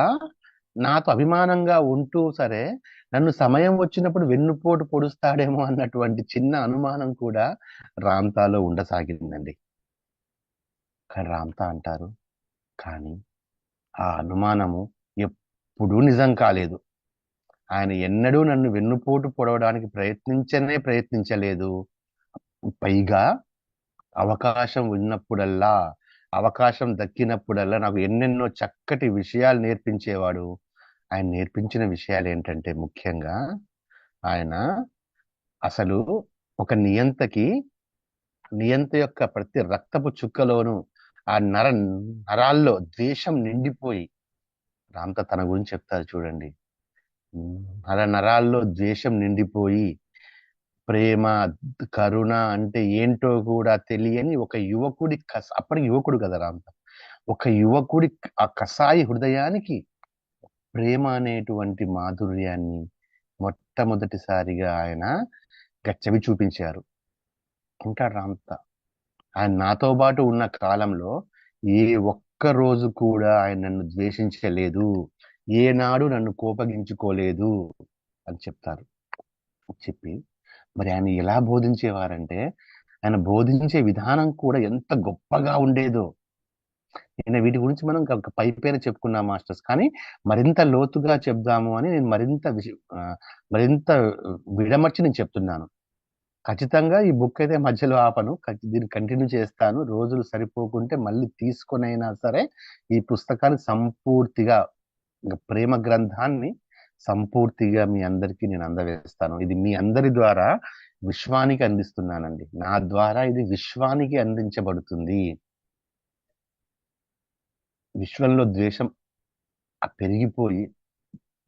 నాతో అభిమానంగా ఉంటూ సరే, నన్ను సమయం వచ్చినప్పుడు వెన్నుపోటు పొడుస్తాడేమో అన్నటువంటి చిన్న అనుమానం కూడా రామ్తాలో ఉండసాగిందండి. కానీ రామ్తా అంటారు, కానీ ఆ అనుమానము ఎప్పుడూ నిజం కాలేదు. ఆయన ఎన్నడూ నన్ను వెన్నుపోటు పొడవడానికి ప్రయత్నించలేదు. పైగా అవకాశం దక్కినప్పుడల్లా నాకు ఎన్నెన్నో చక్కటి విషయాలు నేర్పించేవాడు. ఆయన నేర్పించిన విషయాలు ఏంటంటే, ముఖ్యంగా ఆయన అసలు ఒక నియంత యొక్క ప్రతి రక్తపు చుక్కలోను ఆ నరాల్లో ద్వేషం నిండిపోయి, రామ్తా తన గురించి చెప్తారు చూడండి. నరాల్లో ద్వేషం నిండిపోయి, ప్రేమ కరుణ అంటే ఏంటో కూడా తెలియని ఒక యువకుడి అప్పటికి యువకుడు కదా రామ్తా, ఒక యువకుడి ఆ కసాయి హృదయానికి ప్రేమ అనేటువంటి మాధుర్యాన్ని మొట్టమొదటిసారిగా ఆయన చవి చూపించారు. ఇంకా రామ్తా ఆయన నాతో పాటు ఉన్న కాలంలో ఏ ఒక్క రోజు కూడా ఆయన నన్ను ద్వేషించలేదు, ఏనాడు నన్ను కోపగించుకోలేదు అని చెప్తారు. చెప్పి మరి ఆయన ఎలా బోధించేవారంటే, ఆయన బోధించే విధానం కూడా ఎంత గొప్పగా ఉండేదో. నేను వీటి గురించి మనం పై పైన చెప్పుకున్నాం మాస్టర్స్, కానీ మరింత లోతుగా చెప్దాము అని నేను మరింత విడమర్చి నేను చెప్తున్నాను. ఖచ్చితంగా ఈ బుక్ అయితే మధ్యలో ఆపను, దీన్ని కంటిన్యూ చేస్తాను. రోజులు సరిపోకుంటే మళ్ళీ తీసుకొనైనా సరే ఈ పుస్తకాన్ని సంపూర్తిగా, ప్రేమ గ్రంథాన్ని సంపూర్తిగా మీ అందరికీ నేను అందవేస్తాను. ఇది మీ అందరి ద్వారా విశ్వానికి అందిస్తున్నానండి. నా ద్వారా ఇది విశ్వానికి అందించబడుతుంది. విశ్వంలో ద్వేషం పెరిగిపోయి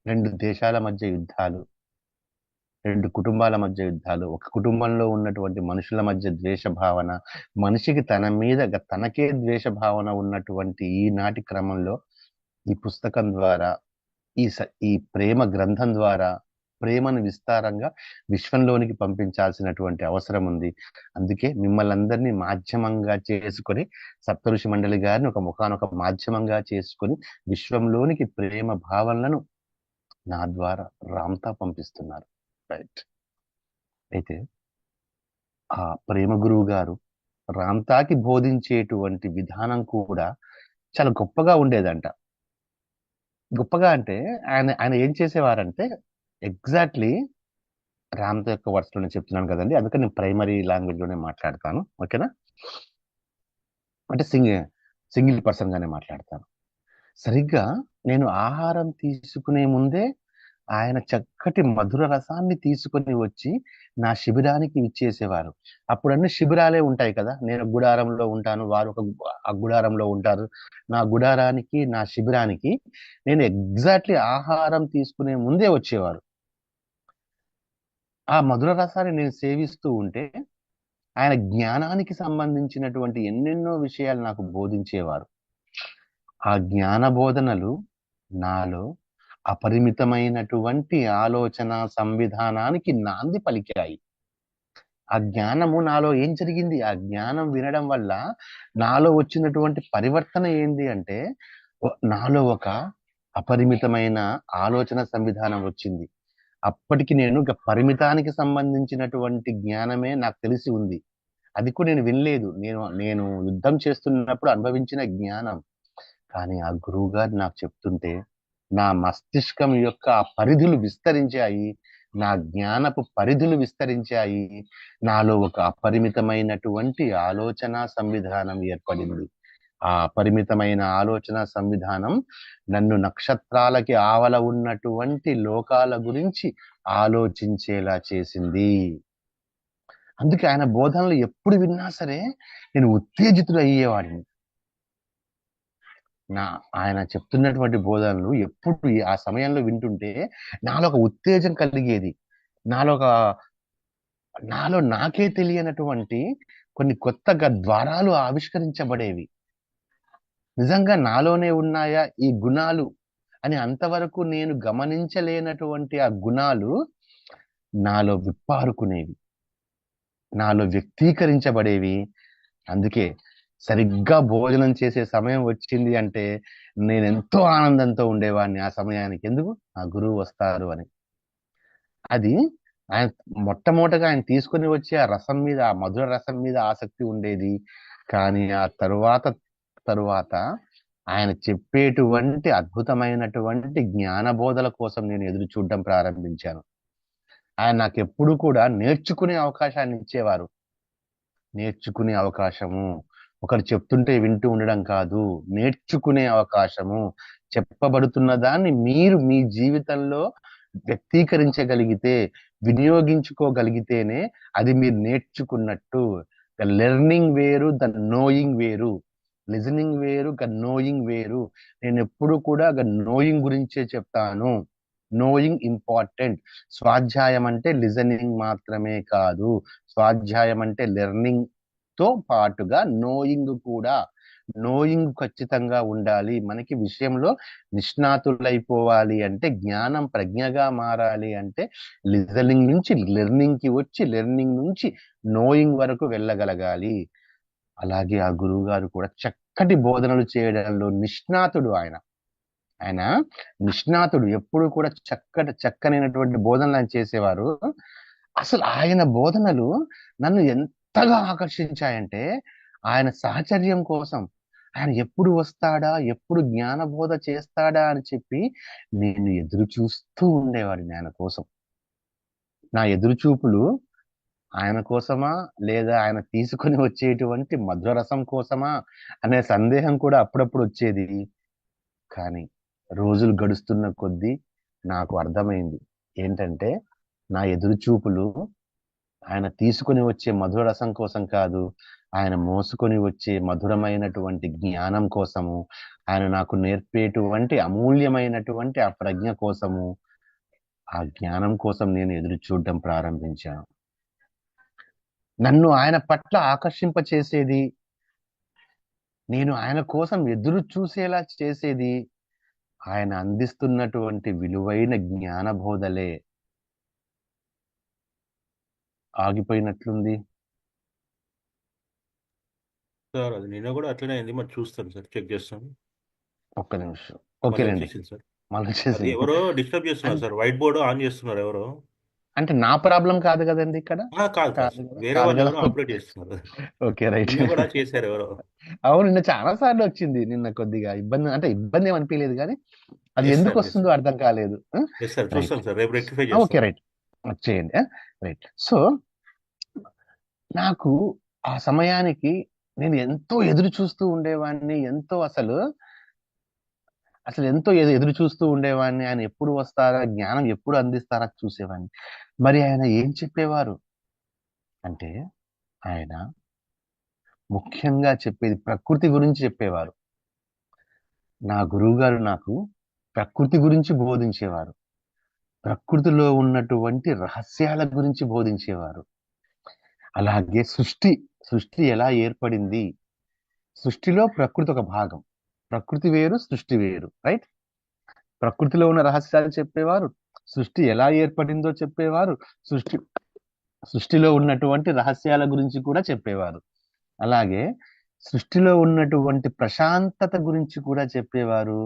2 దేశాల మధ్య యుద్ధాలు, 2 కుటుంబాల మధ్య యుద్ధాలు, ఒక కుటుంబంలో ఉన్నటువంటి మనుషుల మధ్య ద్వేష భావన, మనిషికి తనకే ద్వేష భావన ఉన్నటువంటి ఈనాటి క్రమంలో ఈ పుస్తకం ద్వారా, ఈ ప్రేమ గ్రంథం ద్వారా ప్రేమను విస్తారంగా విశ్వంలోనికి పంపించాల్సినటువంటి అవసరం ఉంది. అందుకే మిమ్మల్ని అందరినీ మాధ్యమంగా చేసుకొని, సప్తఋషి మండలి గారిని ఒకానొక మాధ్యమంగా చేసుకొని విశ్వంలోనికి ప్రేమ భావనలను నా ద్వారా రామ్తా పంపిస్తున్నారు. రైట్. అయితే ఆ ప్రేమ గురువు గారు రామ్తాకి బోధించేటువంటి విధానం కూడా చాలా గొప్పగా ఉండేదంట. గొప్పగా అంటే ఆయన ఏం చేసేవారంటే, ఎగ్జాక్ట్లీ రామ్తా యొక్క వర్డ్స్ లోనే చెప్తున్నాను కదండి, అందుకని నేను ప్రైమరీ లాంగ్వేజ్ లోనే మాట్లాడతాను. ఓకేనా? అంటే సింగిల్ పర్సన్ గానే మాట్లాడతాను. సరిగ్గా నేను ఆహారం తీసుకునే ముందే ఆయన చక్కటి మధుర రసాన్ని తీసుకొని వచ్చి నా శిబిరానికి ఇచ్చేసేవారు. అప్పుడు అన్ని శిబిరాలే ఉంటాయి కదా, నేను గుడారంలో ఉంటాను, వారు ఆ గుడారంలో ఉంటారు. నా గుడారానికి, నా శిబిరానికి నేను ఎగ్జాక్ట్లీ ఆహారం తీసుకునే ముందే వచ్చేవారు. ఆ మధుర రసాన్ని నేను సేవిస్తూ ఉంటే ఆయన జ్ఞానానికి సంబంధించినటువంటి ఎన్నెన్నో విషయాలు నాకు బోధించేవారు. ఆ జ్ఞాన బోధనలు నాలో అపరిమితమైనటువంటి ఆలోచన సంవిధానానికి నాంది పలికాయి. ఆ జ్ఞానము నాలో ఏం జరిగింది? ఆ జ్ఞానం వినడం వల్ల నాలో వచ్చినటువంటి పరివర్తన ఏంది అంటే, నాలో ఒక అపరిమితమైన ఆలోచన సంవిధానం వచ్చింది. అప్పటికి నేను పరిమితానికి సంబంధించినటువంటి జ్ఞానమే నాకు తెలిసి ఉంది. అది కూడా నేను వినలేదు. నేను నేను యుద్ధం చేస్తున్నప్పుడు అనుభవించిన జ్ఞానం. కానీ ఆ గురువు గారు నాకు చెప్తుంటే నా మస్తిష్కం యొక్క ఆ పరిధులు విస్తరించాయి. నా జ్ఞానపు పరిధులు విస్తరించాయి. నాలో ఒక అపరిమితమైనటువంటి ఆలోచన సంవిధానం ఏర్పడింది. ఆ అపరిమితమైన ఆలోచన సంవిధానం నన్ను నక్షత్రాలకి ఆవల ఉన్నటువంటి లోకాల గురించి ఆలోచించేలా చేసింది. అందుకే ఆయన బోధనలు ఎప్పుడు విన్నా సరే నేను ఉత్తేజితుడు అయ్యేవాడిని. ఆయన చెప్తున్నటువంటి బోధనలు ఎప్పుడు ఆ సమయంలో వింటుంటే నాలో ఒక ఉత్తేజం కలిగేది. నాలో ఒక నాలో నాకే తెలియనటువంటి కొన్ని కొత్తగా ద్వారాలు ఆవిష్కరించబడేవి. నిజంగా నాలోనే ఉన్నాయా ఈ గుణాలు అని అంతవరకు నేను గమనించలేనటువంటి ఆ గుణాలు నాలో విప్పారుకునేవి, నాలో వ్యక్తీకరించబడేవి. అందుకే సరిగ్గా భోజనం చేసే సమయం వచ్చింది అంటే నేను ఎంతో ఆనందంతో ఉండేవాడిని ఆ సమయానికి. ఎందుకు? ఆ గురువు వస్తారు అని. అది ఆయన మొట్టమొదటగా ఆయన తీసుకొని వచ్చే ఆ రసం మీద, ఆ మధుర రసం మీద ఆసక్తి ఉండేది. కానీ ఆ తరువాత ఆయన చెప్పేటువంటి అద్భుతమైనటువంటి జ్ఞాన బోధల కోసం నేను ఎదురు చూడడం ప్రారంభించాను. ఆయన నాకు ఎప్పుడు కూడా నేర్చుకునే అవకాశాన్ని ఇచ్చేవారు. నేర్చుకునే అవకాశము, ఒకరు చెప్తుంటే వింటూ ఉండడం కాదు, నేర్చుకునే అవకాశము. చెప్పబడుతున్న దాన్ని మీరు మీ జీవితంలో వ్యక్తీకరించగలిగితే, వినియోగించుకోగలిగితేనే అది మీరు నేర్చుకున్నట్టు. లెర్నింగ్ వేరు, ద నోయింగ్ వేరు. లిజనింగ్ వేరు, నోయింగ్ వేరు. నేను ఎప్పుడు కూడా నోయింగ్ గురించే చెప్తాను. Knowing important. స్వాధ్యాయం అంటే లిజనింగ్ మాత్రమే కాదు, స్వాధ్యాయం అంటే లెర్నింగ్ తో పాటుగా నోయింగ్ కూడా. నోయింగ్ ఖచ్చితంగా ఉండాలి. మనకి విషయంలో నిష్ణాతులైపోవాలి అంటే, జ్ఞానం ప్రజ్ఞగా మారాలి అంటే లిజనింగ్ నుంచి లెర్నింగ్ కి వచ్చి, లెర్నింగ్ నుంచి నోయింగ్ వరకు వెళ్ళగలగాలి. అలాగే ఆ గురువు గారు కూడా చక్కటి బోధనలు చేయడంలో నిష్ణాతుడు. ఆయన ఆయన నిష్ణాతుడు. ఎప్పుడు కూడా చక్కనైనటువంటి బోధనలు ఆయన చేసేవారు. అసలు ఆయన బోధనలు నన్ను ఎంతగా ఆకర్షించాయంటే, ఆయన సాహచర్యం కోసం ఆయన ఎప్పుడు వస్తాడా, ఎప్పుడు జ్ఞానబోధ చేస్తాడా అని చెప్పి నేను ఎదురు చూస్తూ ఉండేవాడిని ఆయన కోసం. నా ఎదురు చూపులు ఆయన కోసమా, లేదా ఆయన తీసుకొని వచ్చేటువంటి మధుర రసం కోసమా అనే సందేహం కూడా అప్పుడప్పుడు వచ్చేది. కానీ రోజులు గడుస్తున్న కొద్దీ నాకు అర్థమైంది ఏంటంటే, నా ఎదురు చూపులు ఆయన తీసుకొని వచ్చే మధుర రసం కోసం కాదు, ఆయన మోసుకొని వచ్చే మధురమైనటువంటి జ్ఞానం కోసము, ఆయన నాకు నేర్పేటువంటి అమూల్యమైనటువంటి ఆ ప్రజ్ఞ కోసము, ఆ జ్ఞానం కోసం నేను ఎదురు చూడడం ప్రారంభించాను. నన్ను ఆయన పట్ల ఆకర్షింప చేసేది, నేను ఆయన కోసం ఎదురు చూసేలా చేసేది ఆయన అందిస్తున్నటువంటి విలువైన జ్ఞాన బోధలే. ఆగిపోయినట్లుంది. సార్ అది నిన్న కూడా అట్లనే అయింది, మరి చూస్తాను సార్, చెక్ చేస్తాను. ఒక్క నిమిషం. మళ్ళీ ఓకేనండి. వచ్చేసింది సార్. మళ్ళీ అది వచ్చేసింది. ఎవరో డిస్టర్బ్ చేస్తున్నారు సార్, వైట్ బోర్డ్ ఆన్ చేస్తున్నారు ఎవరో. అంటే నా ప్రాబ్లం కాదు కదండి ఇక్కడ. కాదు కాదు కాదు సార్, కదా, వేరే కాదు వాళ్ళు కదా. ఎవరో అప్లోడ్ చేస్తున్నారు. Okay, right. నిన్న కూడా చేశారు ఎవరో. అవును, నిన్న చాలా సార్లు వచ్చింది. నిన్న కొద్దిగా ఇబ్బంది, అంటే ఇబ్బంది ఏం అనిపించలేదు, కానీ అది ఎస్ ఎందుకు సార్, ఎస్ వస్తుందో సార్, అర్థం కాలేదు. Yes sir, right. చూస్తాను సార్, రేపు రెక్టిఫై ఓకే, చేస్తాను. రైట్. చేయండి. రైట్. సో నాకు ఆ సమయానికి నేను ఎంతో ఎదురు చూస్తూ ఉండేవాడిని. ఎదురు చూస్తూ ఉండేవాడిని. ఆయన ఎప్పుడు వస్తారా, జ్ఞానం ఎప్పుడు అందిస్తారా చూసేవాడిని. మరి ఆయన ఏం చెప్పేవారు అంటే, ఆయన ముఖ్యంగా చెప్పేది ప్రకృతి గురించి చెప్పేవారు. నా గురువు గారు నాకు ప్రకృతి గురించి బోధించేవారు. ప్రకృతిలో ఉన్నటువంటి రహస్యాల గురించి బోధించేవారు. అలాగే సృష్టి ఎలా ఏర్పడింది, సృష్టిలో ప్రకృతి ఒక భాగం, ప్రకృతి వేరు సృష్టి వేరు, రైట్? ప్రకృతిలో ఉన్న రహస్యాలు చెప్పేవారు, సృష్టి ఎలా ఏర్పడిందో చెప్పేవారు, సృష్టి సృష్టిలో ఉన్నటువంటి రహస్యాల గురించి కూడా చెప్పేవారు. అలాగే సృష్టిలో ఉన్నటువంటి ప్రశాంతత గురించి కూడా చెప్పేవారు.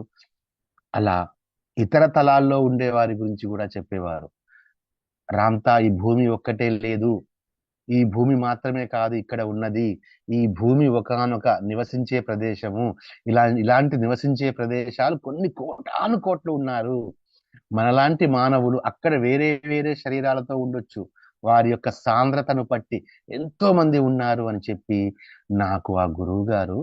అలా ఇతర తలాల్లో ఉండే వారి గురించి కూడా చెప్పేవారు. రామ్తా, ఈ భూమి ఒక్కటే లేదు, ఈ భూమి మాత్రమే కాదు ఇక్కడ ఉన్నది, ఈ భూమి ఒకానొక నివసించే ప్రదేశము, ఇలాంటి నివసించే ప్రదేశాలు కొన్ని కోటాను కోట్లు ఉన్నారు. మనలాంటి మానవులు అక్కడ వేరే వేరే శరీరాలతో ఉండొచ్చు, వారి యొక్క సాంద్రతను బట్టి ఎంతో మంది ఉన్నారు అని చెప్పి నాకు ఆ గురువు గారు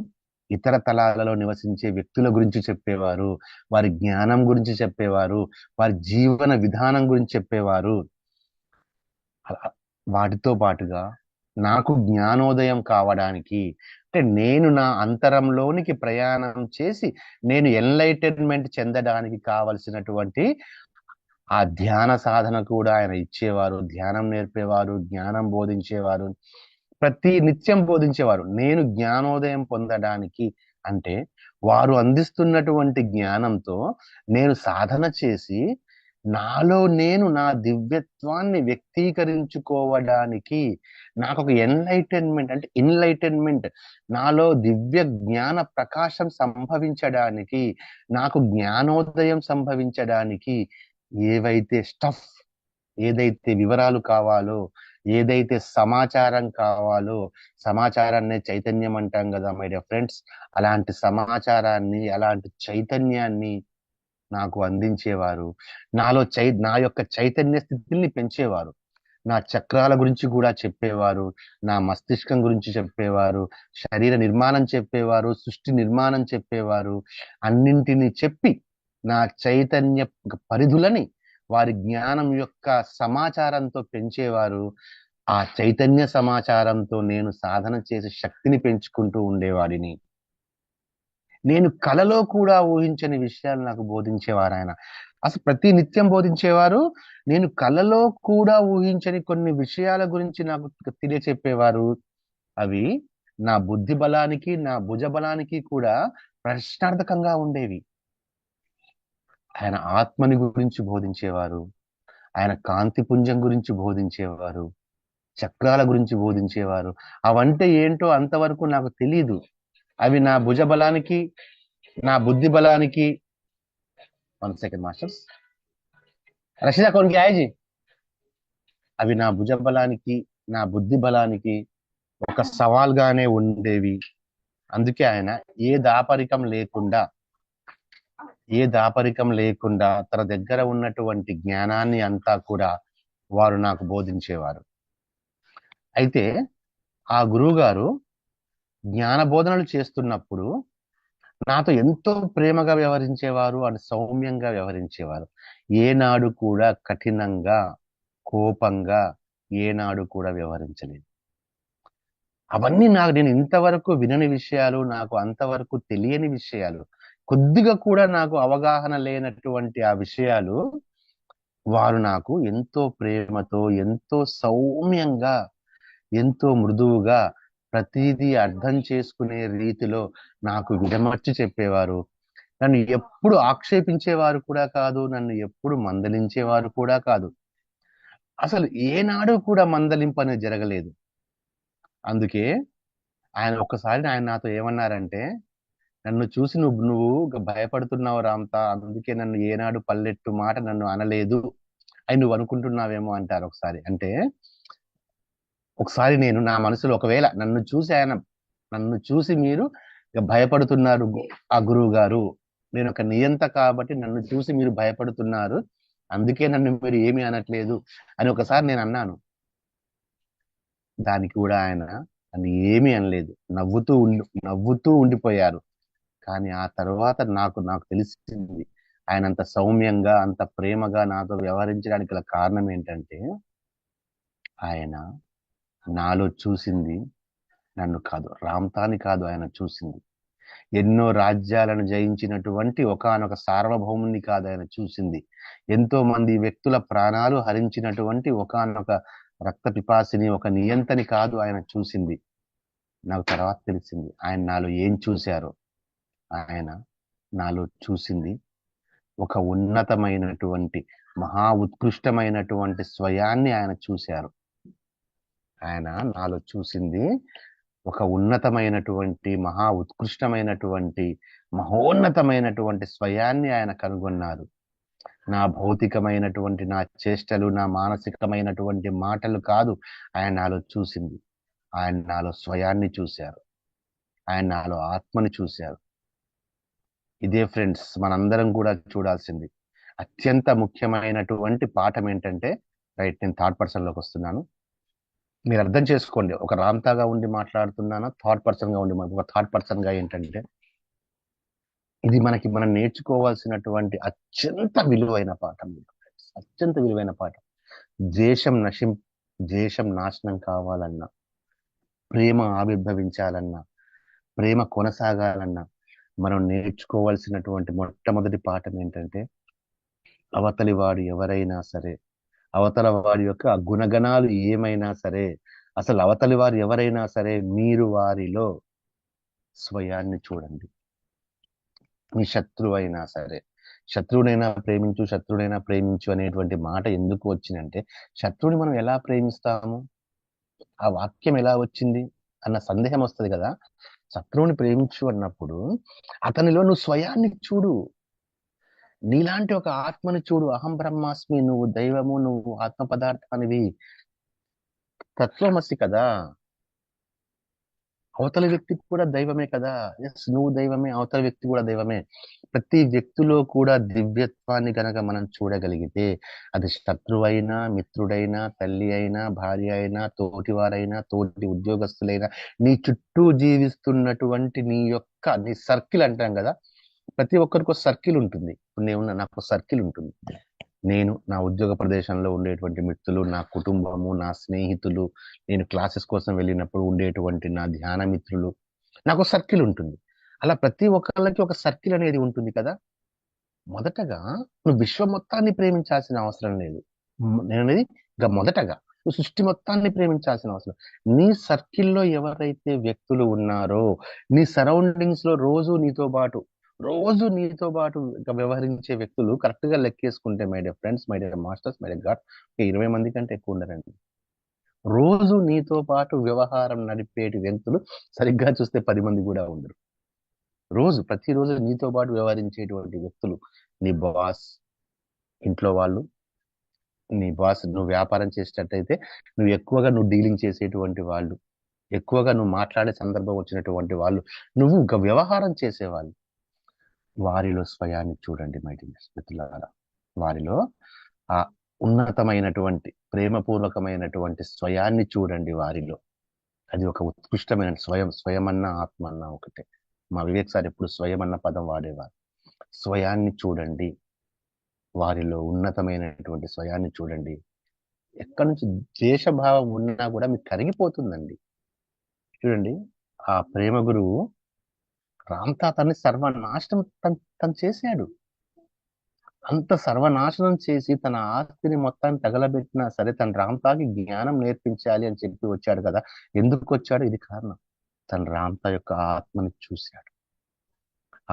ఇతర తలాలలో నివసించే వ్యక్తుల గురించి చెప్పేవారు, వారి జ్ఞానం గురించి చెప్పేవారు, వారి జీవన విధానం గురించి చెప్పేవారు. వాటితో పాటుగా నాకు జ్ఞానోదయం కావడానికి, అంటే నేను నా అంతరంలోనికి ప్రయాణం చేసి నేను ఎన్లైటన్మెంట్ చెందడానికి కావలసినటువంటి ఆ ధ్యాన సాధన కూడా ఆయన ఇచ్చేవారు, ధ్యానం నేర్పేవారు, జ్ఞానం బోధించేవారు, ప్రతి నిత్యం బోధించేవారు. నేను జ్ఞానోదయం పొందడానికి అంటే వారు అందిస్తున్నటువంటి జ్ఞానంతో నేను సాధన చేసి నాలో నేను నా దివ్యత్వాన్ని వ్యక్తీకరించుకోవడానికి, నాకు ఒక ఇన్లైటన్మెంట్ నాలో దివ్య జ్ఞాన ప్రకాశం సంభవించడానికి, నాకు జ్ఞానోదయం సంభవించడానికి ఏదైతే వివరాలు కావాలో, ఏదైతే సమాచారం కావాలో, సమాచారాన్ని చైతన్యం అంటాం కదా మై డియర్ ఫ్రెండ్స్, అలాంటి సమాచారాన్ని, అలాంటి చైతన్యాన్ని నాకు అందించేవారు. నా యొక్క చైతన్య స్థితిని పెంచేవారు. నా చక్రాల గురించి కూడా చెప్పేవారు, నా మస్తిష్కం గురించి చెప్పేవారు, శరీర నిర్మాణం చెప్పేవారు, సృష్టి నిర్మాణం చెప్పేవారు. అన్నింటినీ చెప్పి నా చైతన్య పరిధులని వారి జ్ఞానం యొక్క సమాచారంతో పెంచేవారు. ఆ చైతన్య సమాచారంతో నేను సాధన చేసే శక్తిని పెంచుకుంటూ ఉండేవాడిని. నేను కలలో కూడా ఊహించని విషయాలు నాకు బోధించేవారు ఆయన. అసలు ప్రతి నిత్యం బోధించేవారు. నేను కలలో కూడా ఊహించని కొన్ని విషయాల గురించి నాకు తెలియచెప్పేవారు. అవి నా బుద్ధి బలానికి, నా భుజ బలానికి కూడా ప్రశ్నార్థకంగా ఉండేవి. ఆయన ఆత్మని గురించి బోధించేవారు, ఆయన కాంతిపుంజం గురించి బోధించేవారు, చక్రాల గురించి బోధించేవారు. అవంటే ఏంటో అంతవరకు నాకు తెలియదు. అవి నా భుజ బలానికి, నా బుద్ధి బలానికి, 1 సెకండ్ మాస్టర్స్, రషీదా కొన్కి ఆయజీ, అవి నా భుజ బలానికి, నా బుద్ధి బలానికి ఒక సవాల్గానే ఉండేవి. అందుకే ఆయన ఏ దాపరికం లేకుండా తన దగ్గర ఉన్నటువంటి జ్ఞానాన్ని అంతా కూడా వారు నాకు బోధించేవారు. అయితే ఆ గురువు గారు జ్ఞాన బోధనలు చేస్తున్నప్పుడు నాతో ఎంతో ప్రేమగా వ్యవహరించేవారు అని సౌమ్యంగా వ్యవహరించేవారు. ఏనాడు కూడా కఠినంగా, కోపంగా ఏనాడు కూడా వ్యవహరించలేదు. అవన్నీ నేను ఇంతవరకు వినని విషయాలు, నాకు అంతవరకు తెలియని విషయాలు, కొద్దిగా కూడా నాకు అవగాహన లేనటువంటి ఆ విషయాలు వారు నాకు ఎంతో ప్రేమతో, ఎంతో సౌమ్యంగా, ఎంతో మృదువుగా ప్రతిదీ అర్థం చేసుకునే రీతిలో నాకు విడమర్చి చెప్పేవారు. నన్ను ఎప్పుడు ఆక్షేపించేవారు కూడా కాదు, నన్ను ఎప్పుడు మందలించేవారు కూడా కాదు. అసలు ఏనాడు కూడా మందలింపు అనేది జరగలేదు. అందుకే ఆయన నాతో ఏమన్నారంటే, నన్ను చూసి నువ్వు భయపడుతున్నావు రామ్తా, అందుకే నన్ను ఏనాడు పల్లెట్టు మాట నన్ను అనలేదు అని నువ్వు అనుకుంటున్నావేమో అంటారు ఒకసారి. అంటే ఒకసారి నేను నా మనసులో, ఒకవేళ నన్ను చూసి మీరు భయపడుతున్నారు ఆ గురువు గారు, నేను ఒక నియంత కాబట్టి నన్ను చూసి మీరు భయపడుతున్నారు, అందుకే నన్ను మీరు ఏమీ అనట్లేదు అని ఒకసారి నేను అన్నాను. దానికి కూడా ఆయన నన్ను ఏమీ అనలేదు, నవ్వుతూ ఉండిపోయారు. కానీ ఆ తర్వాత నాకు తెలిసింది ఆయన అంత సౌమ్యంగా, అంత ప్రేమగా నాతో వ్యవహరించడానికి గల కారణం ఏంటంటే, ఆయన నాలో చూసింది నన్ను కాదు, రామ్తాని కాదు ఆయన చూసింది, ఎన్నో రాజ్యాలను జయించినటువంటి ఒకానొక సార్వభౌముని కాదు ఆయన చూసింది. ఎంతో మంది వ్యక్తుల ప్రాణాలు హరించినటువంటి ఒకానొక రక్త పిపాసిని, ఒక నియంతని కాదు ఆయన చూసింది. నాకు తర్వాత తెలిసింది ఆయన నాలో ఏం చూశారో. ఆయన నాలో చూసింది ఒక ఉన్నతమైనటువంటి మహా ఉత్కృష్టమైనటువంటి స్వయాన్ని ఆయన చూశారు. ఆయన నాలో చూసింది ఒక ఉన్నతమైనటువంటి మహా ఉత్కృష్టమైనటువంటి మహోన్నతమైనటువంటి స్వయాన్ని ఆయన కనుగొన్నారు. నా భౌతికమైనటువంటి నా చేష్టలు, నా మానసికమైనటువంటి మాటలు కాదు ఆయన నాలో చూసింది. ఆయన నాలో స్వయాన్ని చూశారు. ఆయన నాలో ఆత్మని చూశారు. ఇదే ఫ్రెండ్స్ మనందరం కూడా చూడాల్సింది. అత్యంత ముఖ్యమైనటువంటి పాఠం ఏంటంటే, రైట్, నేను థర్డ్ పర్సన్ లోకి వస్తున్నాను. మీరు అర్థం చేసుకోండి, ఒక రామ్తాగా ఉండి మాట్లాడుతున్నానా, థర్డ్ పర్సన్ గా ఉండి ఒక థర్డ్ పర్సన్ గా ఏంటంటే, ఇది మనం నేర్చుకోవాల్సినటువంటి అత్యంత విలువైన పాఠం. అత్యంత విలువైన పాఠం. దేశం నాశనం కావాలన్నా, ప్రేమ ఆవిర్భవించాలన్నా, ప్రేమ కొనసాగాలన్నా మనం నేర్చుకోవాల్సినటువంటి మొట్టమొదటి పాఠం ఏంటంటే, అవతలి వాడు ఎవరైనా సరే, అవతల వారి యొక్క గుణగణాలు ఏమైనా సరే, అసలు అవతలి వారు ఎవరైనా సరే, మీరు వారిలో స్వయాన్ని చూడండి. మీ శత్రువు అయినా సరే, శత్రువునైనా ప్రేమించు అనేటువంటి మాట ఎందుకు వచ్చిందంటే, శత్రువుని మనం ఎలా ప్రేమిస్తాము, ఆ వాక్యం ఎలా వచ్చింది అన్న సందేహం వస్తుంది కదా. శత్రువుని ప్రేమించు అన్నప్పుడు అతనిలో నువ్వు స్వయాన్ని చూడు, నీలాంటి ఒక ఆత్మని చూడు. అహం బ్రహ్మాస్మి, నువ్వు దైవము, నువ్వు ఆత్మ పదార్థానివి, తత్వమసి కదా. అవతల వ్యక్తి కూడా దైవమే కదా. ఎస్, నువ్వు దైవమే, అవతల వ్యక్తి కూడా దైవమే. ప్రతి వ్యక్తిలో కూడా దివ్యత్వాన్ని గనక మనం చూడగలిగితే, అది శత్రువైనా, మిత్రుడైనా, తల్లి అయినా, భార్య అయినా, తోటివారైనా, తోటి ఉద్యోగస్తులైనా, నీ చుట్టూ జీవిస్తున్నటువంటి నీ సర్కిల్ అంటాం కదా, ప్రతి ఒక్కరికి సర్కిల్ ఉంటుంది. ఇప్పుడు నాకు సర్కిల్ ఉంటుంది. నేను నా ఉద్యోగ ప్రదేశంలో ఉండేటువంటి మిత్రులు, నా కుటుంబము, నా స్నేహితులు, నేను క్లాసెస్ కోసం వెళ్ళినప్పుడు ఉండేటువంటి నా ధ్యాన మిత్రులు, నాకు సర్కిల్ ఉంటుంది. అలా ప్రతి ఒక్కళ్ళకి ఒక సర్కిల్ అనేది ఉంటుంది కదా. మొదటగా నువ్వు విశ్వం మొత్తాన్ని ప్రేమించాల్సిన అవసరం లేదు. నేననేది ఇంకా మొదటగా నువ్వు సృష్టి మొత్తాన్ని ప్రేమించాల్సిన అవసరం. నీ సర్కిల్లో ఎవరైతే వ్యక్తులు ఉన్నారో, నీ సరౌండింగ్స్ లో రోజు నీతో పాటు వ్యవహరించే వ్యక్తులు కరెక్ట్ గా లెక్కేసుకుంటే, my dear friends, my dear masters, my dear god, 20 మంది కంటే ఎక్కువ ఉండరండి. రోజు నీతో పాటు వ్యవహారం నడిపేటి వ్యక్తులు సరిగ్గా చూస్తే 10 మంది కూడా ఉండరు. ప్రతిరోజు నీతో పాటు వ్యవహరించేటువంటి వ్యక్తులు, నీ బాస్, ఇంట్లో వాళ్ళు, నీ బాస్, నువ్వు వ్యాపారం చేసేటట్టయితే నువ్వు ఎక్కువగా డీలింగ్ చేసేటువంటి వాళ్ళు, ఎక్కువగా నువ్వు మాట్లాడే సందర్భం వచ్చినటువంటి వాళ్ళు, నువ్వు వ్యవహారం చేసేవాళ్ళు, వారిలో స్వయాన్ని చూడండి మై డియర్ మిత్రులారా. వారిలో ఆ ఉన్నతమైనటువంటి ప్రేమపూర్వకమైనటువంటి స్వయాన్ని చూడండి వారిలో. అది ఒక ఉత్కృష్టమైన స్వయం అన్న ఆత్మ అన్న ఒకటే. మా వివేక్ సార్ ఎప్పుడు స్వయం అన్న పదం వాడేవారు. స్వయాన్ని చూడండి, వారిలో ఉన్నతమైనటువంటి స్వయాన్ని చూడండి. ఎక్కడి నుంచి ద్వేషభావం ఉన్నా కూడా మీకు కరిగిపోతుందండి. చూడండి, ఆ ప్రేమ గురువు రామ్తాతని సర్వనాశనం తను చేశాడు. అంత సర్వనాశనం చేసి తన ఆస్తిని మొత్తాన్ని తగలబెట్టినా సరే, తన రామ్తాకి జ్ఞానం నేర్పించాలి అని చెప్పి వచ్చాడు కదా. ఎందుకు వచ్చాడు? ఇది కారణం. తన రామ్తా యొక్క ఆత్మని చూశాడు,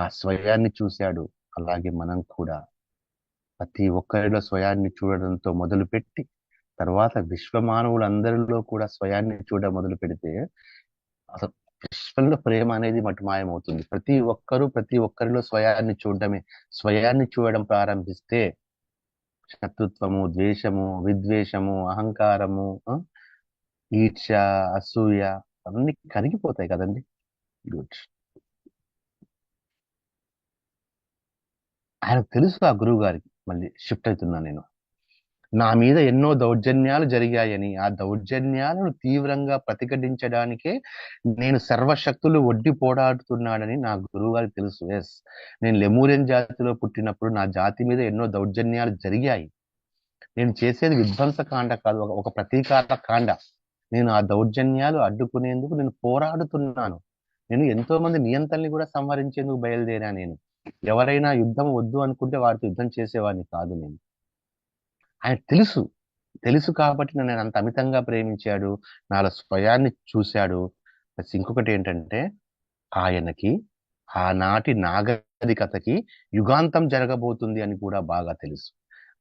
ఆ స్వయాన్ని చూశాడు. అలాగే మనం కూడా ప్రతి ఒక్కరిలో స్వయాన్ని చూడడంతో మొదలుపెట్టి, తర్వాత విశ్వమానవులందరిలో కూడా స్వయాన్ని మొదలు పెడితే, అసలు విశ్వంలో ప్రేమ అనేది మటుమాయమవుతుంది. ప్రతి ఒక్కరిలో స్వయాన్ని చూడడం ప్రారంభిస్తే, శత్రుత్వము, ద్వేషము, విద్వేషము, అహంకారము, ఈర్ష్య, అసూయ అన్ని కరిగిపోతాయి కదండి. గుడ్. ఆయనకు తెలుసు, ఆ గురువు గారికి. మళ్ళీ షిఫ్ట్ అవుతున్నా నేను. నా మీద ఎన్నో దౌర్జన్యాలు జరిగాయని, ఆ దౌర్జన్యాలను తీవ్రంగా ప్రతిఘటించడానికే నేను సర్వశక్తులు ఒడ్డి పోరాడుతున్నాడని నా గురువు గారికి తెలుసు. ఎస్, నేను లెమూరియన్ జాతిలో పుట్టినప్పుడు నా జాతి మీద ఎన్నో దౌర్జన్యాలు జరిగాయి. నేను చేసేది విధ్వంసకాండ కాదు, ఒక ప్రతీకార కాండ. నేను ఆ దౌర్జన్యాలు అడ్డుకునేందుకు నేను పోరాడుతున్నాను. నేను ఎంతో మంది నియంతల్ని కూడా సంహరించేందుకు బయలుదేరా నేను. ఎవరైనా యుద్ధం వద్దు అనుకుంటే వారితో యుద్ధం చేసేవాడిని కాదు నేను. ఆయన తెలుసు. తెలుసు కాబట్టి నన్ను ఆయన అంత అమితంగా ప్రేమించాడు. నాలో స్వయాన్ని చూశాడు. ప్లస్ ఇంకొకటి ఏంటంటే, ఆయనకి ఆనాటి నాగరికతకి యుగాంతం జరగబోతుంది అని కూడా బాగా తెలుసు.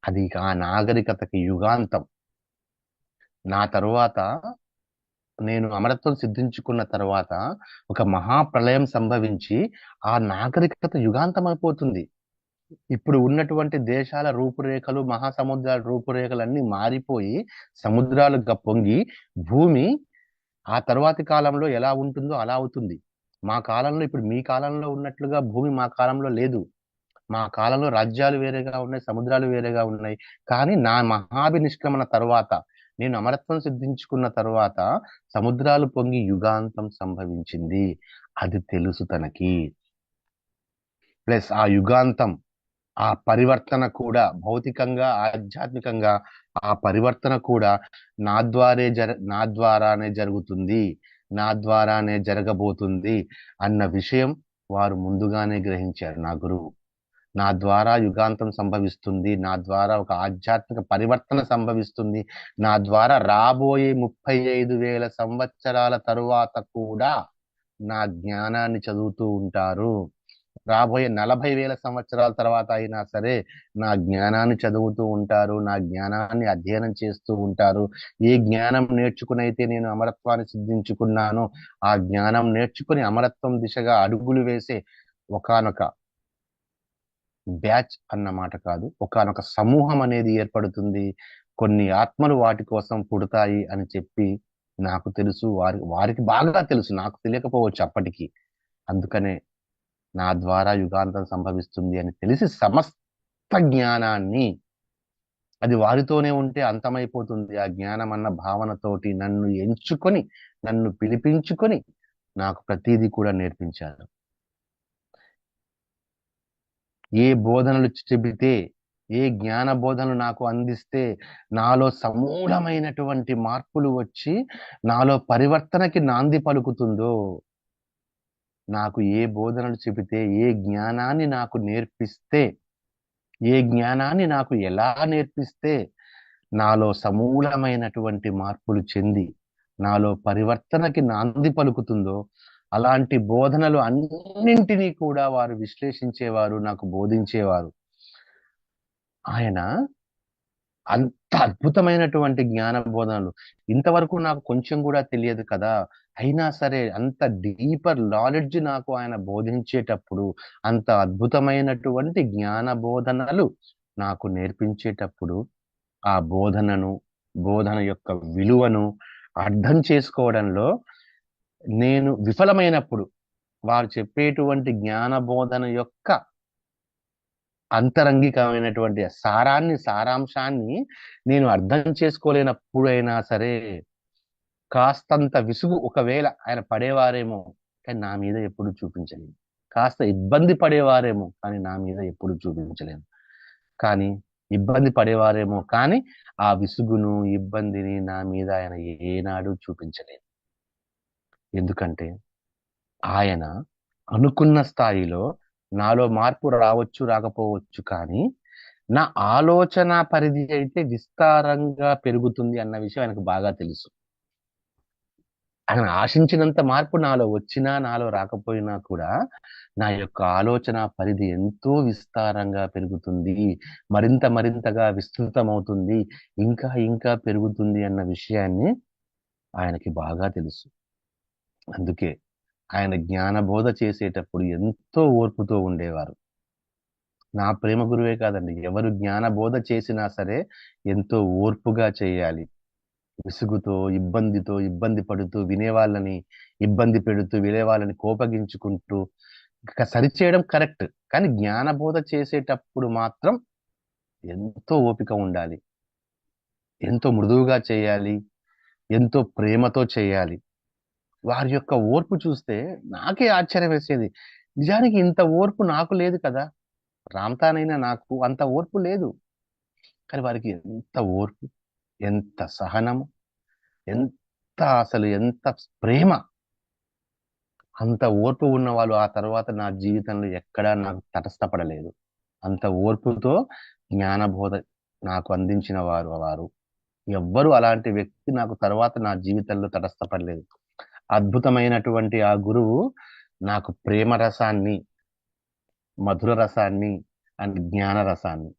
అది ఆ నాగరికతకి యుగాంతం. నా తరువాత, నేను అమరత్వం సిద్ధించుకున్న తర్వాత ఒక మహాప్రళయం సంభవించి ఆ నాగరికత యుగాంతం అయిపోతుంది. ఇప్పుడు ఉన్నటువంటి దేశాల రూపురేఖలు, మహాసముద్రాల రూపురేఖలు అన్ని మారిపోయి సముద్రాలుగా పొంగి భూమి ఆ తర్వాతి కాలంలో ఎలా ఉంటుందో అలా అవుతుంది. మా కాలంలో, ఇప్పుడు మీ కాలంలో ఉన్నట్లుగా భూమి మా కాలంలో లేదు. మా కాలంలో రాజ్యాలు వేరేగా ఉన్నాయి, సముద్రాలు వేరేగా ఉన్నాయి. కానీ నా మహాభినిష్క్రమణ తర్వాత, నేను అమరత్వం సిద్ధించుకున్న తర్వాత సముద్రాలు పొంగి యుగాంతం సంభవించింది. అది తెలుసు తనకి. ప్లస్ ఆ యుగాంతం, ఆ పరివర్తన కూడా భౌతికంగా, ఆధ్యాత్మికంగా ఆ పరివర్తన కూడా నా ద్వారానే జరుగుతుంది, నా ద్వారానే జరగబోతుంది అన్న విషయం వారు ముందుగానే గ్రహించారు. నా గురువు నా ద్వారా యుగాంతం సంభవిస్తుంది, నా ద్వారా ఒక ఆధ్యాత్మిక పరివర్తన సంభవిస్తుంది, నా ద్వారా రాబోయే 35,000 సంవత్సరాల తరువాత కూడా నా జ్ఞానాన్ని చదువుతూ ఉంటారు. రాబోయే 40,000 సంవత్సరాల తర్వాత అయినా సరే నా జ్ఞానాన్ని చదువుతూ ఉంటారు, నా జ్ఞానాన్ని అధ్యయనం చేస్తూ ఉంటారు. ఏ జ్ఞానం నేర్చుకునైతే నేను అమరత్వాన్ని సిద్ధించుకున్నానో ఆ జ్ఞానం నేర్చుకుని అమరత్వం దిశగా అడుగులు వేసే ఒకానొక బ్యాచ్ అన్నమాట కాదు, ఒకానొక సమూహం అనేది ఏర్పడుతుంది. కొన్ని ఆత్మలు వాటి కోసం పుడతాయి అని చెప్పి నాకు తెలుసు. వారికి బాగా తెలుసు, నాకు తెలియకపోవచ్చు అప్పటికి. అందుకనే నా ద్వారా యుగాంతం సంభవిస్తుంది అని తెలిసి సమస్త జ్ఞానాన్ని, అది వారితోనే ఉంటే అంతమైపోతుంది ఆ జ్ఞానం అన్న భావనతోటి నన్ను ఎంచుకొని, నన్ను పిలిపించుకొని నాకు ప్రతిదీ కూడా నేర్పించారు. ఏ బోధనలు చెబితే, ఏ జ్ఞాన బోధనలు నాకు అందిస్తే నాలో సమూలమైనటువంటి మార్పులు వచ్చి నాలో పరివర్తనకి నాంది పలుకుతుందో, నాకు ఏ బోధనలు చెబితే, ఏ జ్ఞానాన్ని నాకు నేర్పిస్తే, ఏ జ్ఞానాన్ని నాకు ఎలా నేర్పిస్తే నాలో సమూలమైనటువంటి మార్పులు చెంది నాలో పరివర్తనకి నాంది పలుకుతుందో అలాంటి బోధనలు అన్నింటినీ కూడా వారు విశ్లేషించేవారు, నాకు బోధించేవారు. ఆయన అంత అద్భుతమైనటువంటి జ్ఞాన బోధనలు ఇంతవరకు నాకు కొంచెం కూడా తెలియదు కదా. అయినా సరే అంత డీపర్ నాలెడ్జ్ నాకు ఆయన బోధించేటప్పుడు, అంత అద్భుతమైనటువంటి జ్ఞాన బోధనలు నాకు నేర్పించేటప్పుడు ఆ బోధన యొక్క విలువను అర్థం చేసుకోవడంలో నేను విఫలమైనప్పుడు, వారు చెప్పేటువంటి జ్ఞాన బోధన యొక్క అంతరంగికమైనటువంటి సారాంశాన్ని నేను అర్థం చేసుకోలేనప్పుడైనా సరే కాస్తంత విసుగు ఒకవేళ ఆయన పడేవారేమో, కానీ నా మీద ఎప్పుడు చూపించలేదు. కాస్త ఇబ్బంది పడేవారేమో కానీ నా మీద ఎప్పుడు చూపించలేదు. కానీ ఇబ్బంది పడేవారేమో కానీ ఆ విసుగును, ఇబ్బందిని నా మీద ఆయన ఏనాడు చూపించలేదు. ఎందుకంటే ఆయన అనుకున్న స్థాయిలో నాలో మార్పు రావచ్చు, రాకపోవచ్చు, కానీ నా ఆలోచన పరిధి అయితే విస్తారంగా పెరుగుతుంది అన్న విషయం ఆయనకు బాగా తెలుసు. ఆయన ఆశించినంత మార్పు నాలో వచ్చినా, నాలో రాకపోయినా కూడా నా యొక్క ఆలోచన పరిధి ఎంతో విస్తారంగా పెరుగుతుంది, మరింతగా విస్తృతమవుతుంది, ఇంకా ఇంకా పెరుగుతుంది అన్న విషయాన్ని ఆయనకి బాగా తెలుసు. అందుకే ఆయన జ్ఞానబోధ చేసేటప్పుడు ఎంతో ఓర్పుతో ఉండేవారు. నా ప్రేమ గురువే కాదండి, ఎవరు జ్ఞానబోధ చేసినా సరే ఎంతో ఓర్పుగా చేయాలి. విసుగుతో, ఇబ్బంది పడుతూ, వినేవాళ్ళని ఇబ్బంది పెడుతూ, వినేవాళ్ళని కోపగించుకుంటూ సరిచేయడం కరెక్ట్. కానీ జ్ఞానబోధ చేసేటప్పుడు మాత్రం ఎంతో ఓపిక ఉండాలి, ఎంతో మృదువుగా చేయాలి, ఎంతో ప్రేమతో చేయాలి. వారి యొక్క ఓర్పు చూస్తే నాకే ఆశ్చర్యం వేసేది. నిజానికి ఇంత ఓర్పు నాకు లేదు కదా, రామ్తానైనా నాకు అంత ఓర్పు లేదు. కానీ వారికి ఎంత ఓర్పు, ఎంత సహనము, ఎంత ప్రేమ. అంత ఓర్పు ఉన్న వాళ్ళు ఆ తర్వాత నా జీవితంలో ఎక్కడా నాకు తటస్థపడలేదు. అంత ఓర్పుతో జ్ఞానబోధ నాకు అందించిన వారు ఎవ్వరు అలాంటి వ్యక్తి నాకు తర్వాత నా జీవితంలో తటస్థపడలేదు. అద్భుతమైనటువంటి ఆ గురువు నాకు ప్రేమ రసాన్ని, మధుర రసాన్ని అండ్ జ్ఞాన రసాన్ని,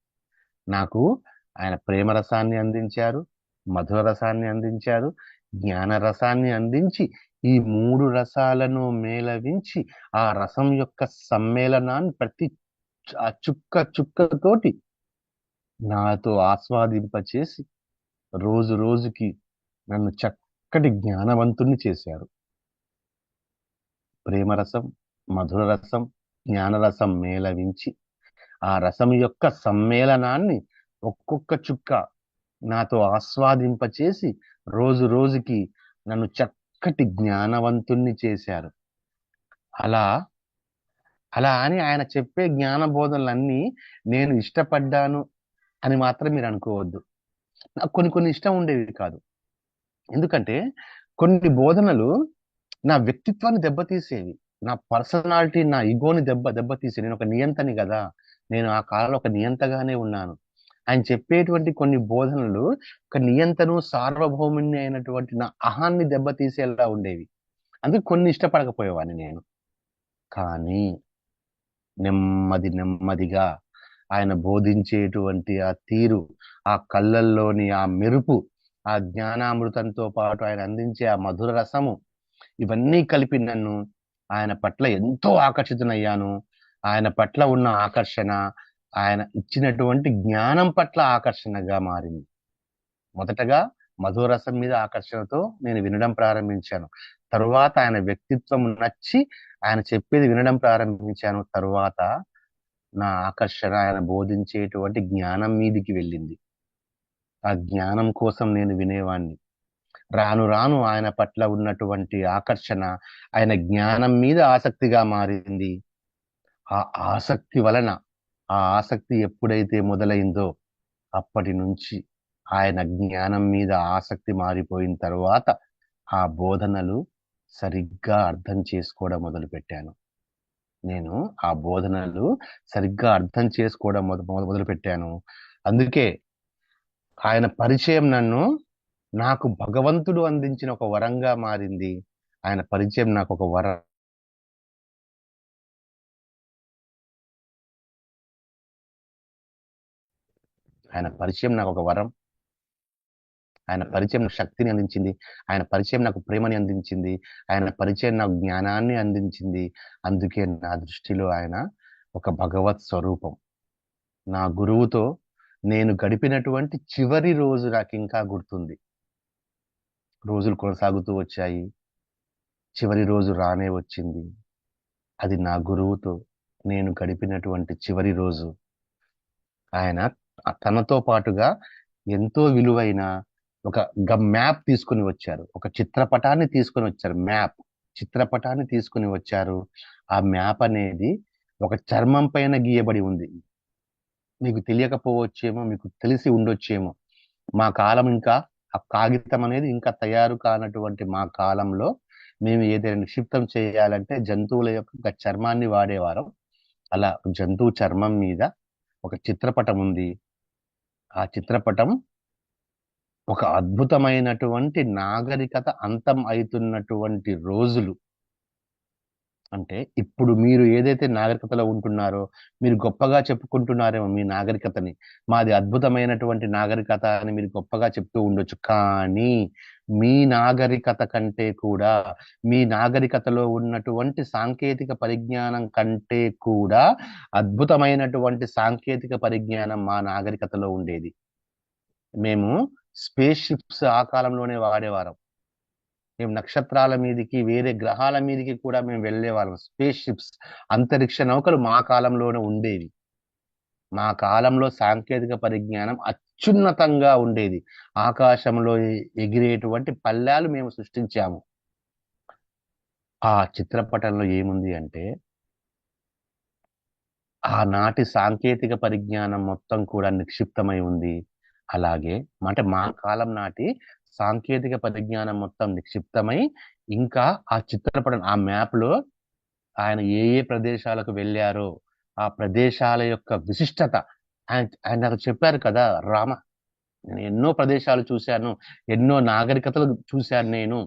నాకు ఆయన ప్రేమ రసాన్ని అందించారు, మధుర రసాన్ని అందించారు, జ్ఞాన రసాన్ని అందించి ఈ మూడు రసాలను మేళవించి ఆ రసం యొక్క సమ్మేళనాన్ని ప్రతి ఆ చుక్క చుక్కతోటి నాతో ఆస్వాదింపచేసి రోజు రోజుకి నన్ను చక్కటి జ్ఞానవంతుణ్ణి చేశారు. ప్రేమరసం, మధుర రసం, జ్ఞానరసం మేళవించి ఆ రసం యొక్క సమ్మేళనాన్ని ఒక్కొక్క చుక్క నాతో ఆస్వాదింపచేసి రోజు రోజుకి నన్ను చక్కటి జ్ఞానవంతుణ్ణి చేశారు. అలా అలా అని ఆయన చెప్పే జ్ఞాన బోధనలన్నీ నేను ఇష్టపడ్డాను అని మాత్రం మీరు అనుకోవద్దు. నాకు కొన్ని కొన్ని ఇష్టం ఉండేవి కాదు. ఎందుకంటే కొన్ని బోధనలు నా వ్యక్తిత్వాన్ని దెబ్బతీసేవి, నా పర్సనాలిటీ, నా ఈగోని దెబ్బతీసేవి. నేను ఒక నియంతని కదా, నేను ఆ కాలంలో ఒక నియంతగానే ఉన్నాను. ఆయన చెప్పేటువంటి కొన్ని బోధనలు ఒక నియంతను, సార్వభౌముని అయినటువంటి నా అహాన్ని దెబ్బతీసేలా ఉండేవి. అందుకే కొన్ని ఇష్టపడకపోయేవాడిని నేను. కానీ నెమ్మదిగా ఆయన బోధించేటువంటి ఆ తీరు, ఆ కళ్ళల్లోని ఆ మెరుపు, ఆ జ్ఞానామృతంతో పాటు ఆయన అందించే ఆ మధుర రసము, ఇవన్నీ కలిపి నన్ను ఆయన పట్ల ఎంతో ఆకర్షితునయ్యాను. ఆయన పట్ల ఉన్న ఆకర్షణ, ఆయన ఇచ్చినటువంటి జ్ఞానం పట్ల ఆకర్షణగా మారింది. మొదటగా మధురసం మీద ఆకర్షణతో నేను వినడం ప్రారంభించాను. తరువాత ఆయన వ్యక్తిత్వం నచ్చి ఆయన చెప్పేది వినడం ప్రారంభించాను. తరువాత నా ఆకర్షణ ఆయన బోధించేటువంటి జ్ఞానం మీదికి వెళ్ళింది. ఆ జ్ఞానం కోసం నేను వినేవాణ్ణి. రాను రాను ఆయన పట్ల ఉన్నటువంటి ఆకర్షణ ఆయన జ్ఞానం మీద ఆసక్తిగా మారింది. ఆ ఆసక్తి వలన, ఆ ఆసక్తి ఎప్పుడైతే మొదలైందో అప్పటి నుంచి ఆయన జ్ఞానం మీద ఆసక్తి మారిపోయిన తర్వాత ఆ బోధనలు సరిగ్గా అర్థం చేసుకోవడం మొదలుపెట్టాను. నేను ఆ బోధనలు సరిగ్గా అర్థం చేసుకోవడం మొదలుపెట్టాను. అందుకే ఆయన పరిచయం నాకు భగవంతుడు అందించిన ఒక వరంగా మారింది. ఆయన పరిచయం నాకు ఒక వరం. ఆయన పరిచయం నాకు ఒక వరం. ఆయన పరిచయం నాకు శక్తిని అందించింది. ఆయన పరిచయం నాకు ప్రేమని అందించింది. ఆయన పరిచయం నాకు జ్ఞానాన్ని అందించింది. అందుకే నా దృష్టిలో ఆయన ఒక భగవత్ స్వరూపం. నా గురువుతో నేను గడిపినటువంటి చివరి రోజు నాకు ఇంకా గుర్తుంది. రోజులు కొనసాగుతూ వచ్చాయి. చివరి రోజు రానే వచ్చింది. అది నా గురువుతో నేను గడిపినటువంటి చివరి రోజు. ఆయన తనతో పాటుగా ఎంతో విలువైన ఒక మ్యాప్ తీసుకుని వచ్చారు. ఒక చిత్రపటాన్ని తీసుకొని వచ్చారు. చిత్రపటాన్ని తీసుకుని వచ్చారు. ఆ మ్యాప్ అనేది ఒక చర్మం పైన గీయబడి ఉంది. మీకు తెలియకపోవచ్చేమో, మీకు తెలిసి ఉండొచ్చేమో. మా కాలం ఇంకా ఆ కాగితం అనేది ఇంకా తయారు కానటువంటి మా కాలంలో మేము ఏదైనా నిక్షిప్తం చేయాలంటే జంతువుల యొక్క చర్మాన్ని వాడేవారం. అలా జంతువు చర్మం మీద ఒక చిత్రపటం ఉంది. ఆ చిత్రపటం ఒక అద్భుతమైనటువంటి నాగరికత అంతం అవుతున్నటువంటి రోజులు. అంటే ఇప్పుడు మీరు ఏదైతే నాగరికతలో ఉంటున్నారో, మీరు గొప్పగా చెప్పుకుంటున్నారేమో మీ నాగరికతని, మాది అద్భుతమైనటువంటి నాగరికత అని మీరు గొప్పగా చెప్తూ ఉండొచ్చు. కానీ మీ నాగరికత కంటే కూడా, మీ నాగరికతలో ఉన్నటువంటి సాంకేతిక పరిజ్ఞానం కంటే కూడా అద్భుతమైనటువంటి సాంకేతిక పరిజ్ఞానం మా నాగరికతలో ఉండేది. మేము స్పేస్ షిప్స్ ఆ కాలంలోనే వాడేవారం. మేము నక్షత్రాల మీదకి, వేరే గ్రహాల మీదకి కూడా మేము వెళ్ళేవాళ్ళం. స్పేస్ షిప్స్, అంతరిక్ష నౌకలు మా కాలంలోనే ఉండేవి. మా కాలంలో సాంకేతిక పరిజ్ఞానం అత్యున్నతంగా ఉండేది. ఆకాశంలో ఎగిరేటువంటి పళ్ళాలు మేము సృష్టించాము. ఆ చిత్రపటంలో ఏముంది అంటే, ఆనాటి సాంకేతిక పరిజ్ఞానం మొత్తం కూడా నిక్షిప్తమై ఉంది. అలాగే అంటే మా కాలం నాటి సాంకేతిక పరిజ్ఞానం మొత్తం నిక్షిప్తమై ఇంకా ఆ చిత్రపటం ఆ మ్యాప్ లో ఆయన ఏ ఏ ప్రదేశాలకు వెళ్ళారో ఆ ప్రదేశాల యొక్క విశిష్టత ఆయన నాకు చెప్పారు కదా, రామ నేను ఎన్నో ప్రదేశాలు చూశాను, ఎన్నో నాగరికతలు చూశాను, నేను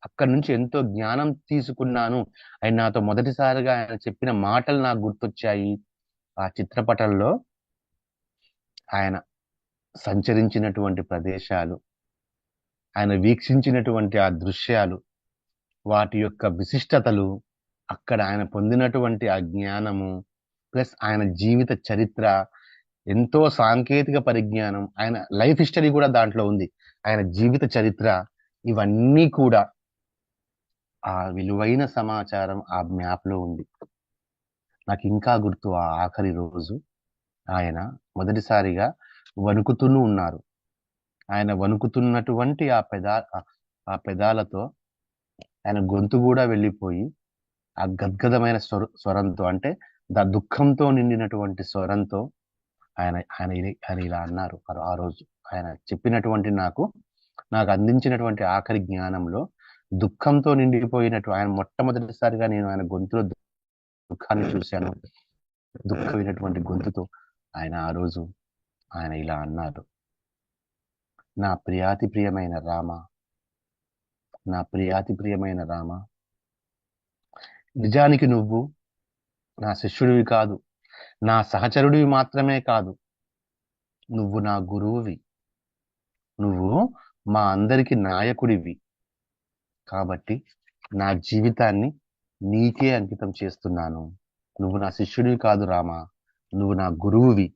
అక్కడి నుంచి ఎంతో జ్ఞానం తీసుకున్నాను. ఆయన నాతో మొదటిసారిగా ఆయన చెప్పిన మాటలు నాకు గుర్తొచ్చాయి. ఆ చిత్రపటంలో ఆయన సంచరించినటువంటి ప్రదేశాలు, ఆయన వీక్షించినటువంటి ఆ దృశ్యాలు, వాటి యొక్క విశిష్టతలు, అక్కడ ఆయన పొందినటువంటి ఆ జ్ఞానము, ప్లస్ ఆయన జీవిత చరిత్ర, ఎంతో సాంకేతిక పరిజ్ఞానం, ఆయన లైఫ్ హిస్టరీ కూడా దాంట్లో ఉంది, ఆయన జీవిత చరిత్ర, ఇవన్నీ కూడా ఆ విలువైన సమాచారం ఆ మ్యాప్ లో ఉంది. నాకు ఇంకా గుర్తు ఆ ఆఖరి రోజు ఆయన మొదటిసారిగా వణుకుతూనే ఉన్నారు. ఆయన వణుకుతున్నటువంటి ఆ పెదాలతో ఆయన గొంతు కూడా వెళ్ళిపోయి ఆ గద్గదమైన స్వరంతో, అంటే దుఃఖంతో నిండినటువంటి స్వరంతో ఆయన ఇలా అన్నారు. ఆ రోజు ఆయన చెప్పినటువంటి నాకు అందించినటువంటి ఆఖరి జ్ఞానంలో దుఃఖంతో నిండిపోయినట్టు, ఆయన మొట్టమొదటిసారిగా నేను ఆయన గొంతులో దుఃఖాన్ని చూశాను. దుఃఖమైనటువంటి గొంతుతో ఆయన ఆ రోజు ఆయన ఇలా అన్నారు, నా ప్రియాతి ప్రియమైన రామ, నా ప్రియాతి ప్రియమైన రామ, నిజానికి నువ్వు నా శిష్యుడివి కాదు, నా సహచరుడివి మాత్రమే కాదు, నువ్వు నా గురువువి, నువ్వు మా అందరికి నాయకుడివి. కాబట్టి నా జీవితాన్ని నీకే అంకితం చేస్తున్నాను. నువ్వు నా శిష్యుడివి కాదు రామా, నువ్వు నా గురువువి,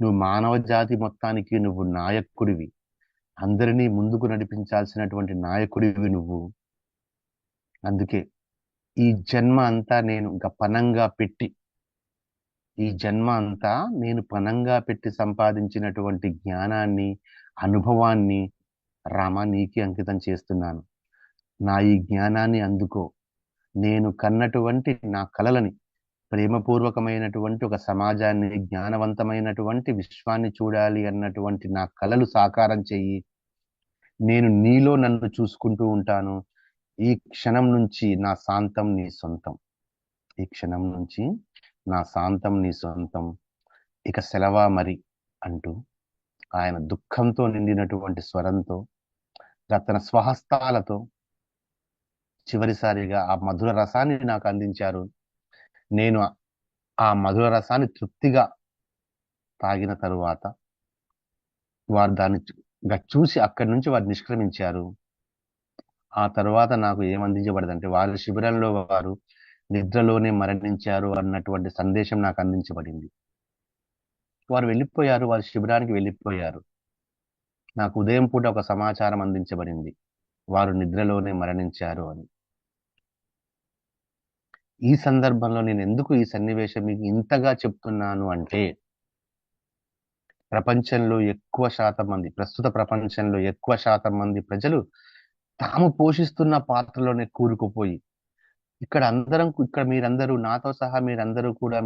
నువ్వు మానవ జాతి మొత్తానికి నువ్వు నాయకుడివి, అందరినీ ముందుకు నడిపించాల్సినటువంటి నాయకుడివి నువ్వు. అందుకే ఈ జన్మ అంతా నేను ఇంకా పనంగా పెట్టి సంపాదించినటువంటి జ్ఞానాన్ని, అనుభవాన్ని రామ నీకే అంకితం చేస్తున్నాను. నా ఈ జ్ఞానాన్ని అందుకో. నేను కన్నటువంటి నా కలలని, ప్రేమపూర్వకమైనటువంటి ఒక సమాజాన్ని, జ్ఞానవంతమైనటువంటి విశ్వాన్ని చూడాలి అన్నటువంటి నా కలలు సాకారం చెయ్యి. నేను నీలో నన్ను చూసుకుంటూ ఉంటాను. ఈ క్షణం నుంచి నా శాంతం నీ సొంతం, ఈ క్షణం నుంచి నా శాంతం నీ సొంతం, ఇక సెలవా మరి అంటూ ఆయన దుఃఖంతో నిండినటువంటి స్వరంతో తన స్వహస్తాలతో చివరిసారిగా ఆ మధుర రసాన్ని నాకు అందించారు. నేను ఆ మధుర రసాన్ని తృప్తిగా తాగిన తరువాత వారు దాన్ని చూసి అక్కడి నుంచి వారు నిష్క్రమించారు. ఆ తర్వాత నాకు ఏమందించబడదంటే, వారి శిబిరంలో వారు నిద్రలోనే మరణించారు అన్నటువంటి సందేశం నాకు అందించబడింది. వారు వెళ్ళిపోయారు, వారి శిబిరానికి వెళ్ళిపోయారు. నాకు ఉదయం పూట ఒక సమాచారం అందించబడింది, వారు నిద్రలోనే మరణించారు అని. ఈ సందర్భంలో నేను ఎందుకు ఈ సన్నివేశం మీకు ఇంతగా చెప్తున్నాను అంటే, ప్రస్తుత ప్రపంచంలో ఎక్కువ శాతం మంది ప్రజలు తాము పోషిస్తున్న పాత్రలోనే కూరుకుపోయి, ఇక్కడ మీరందరూ నాతో సహా మీరందరూ కూడా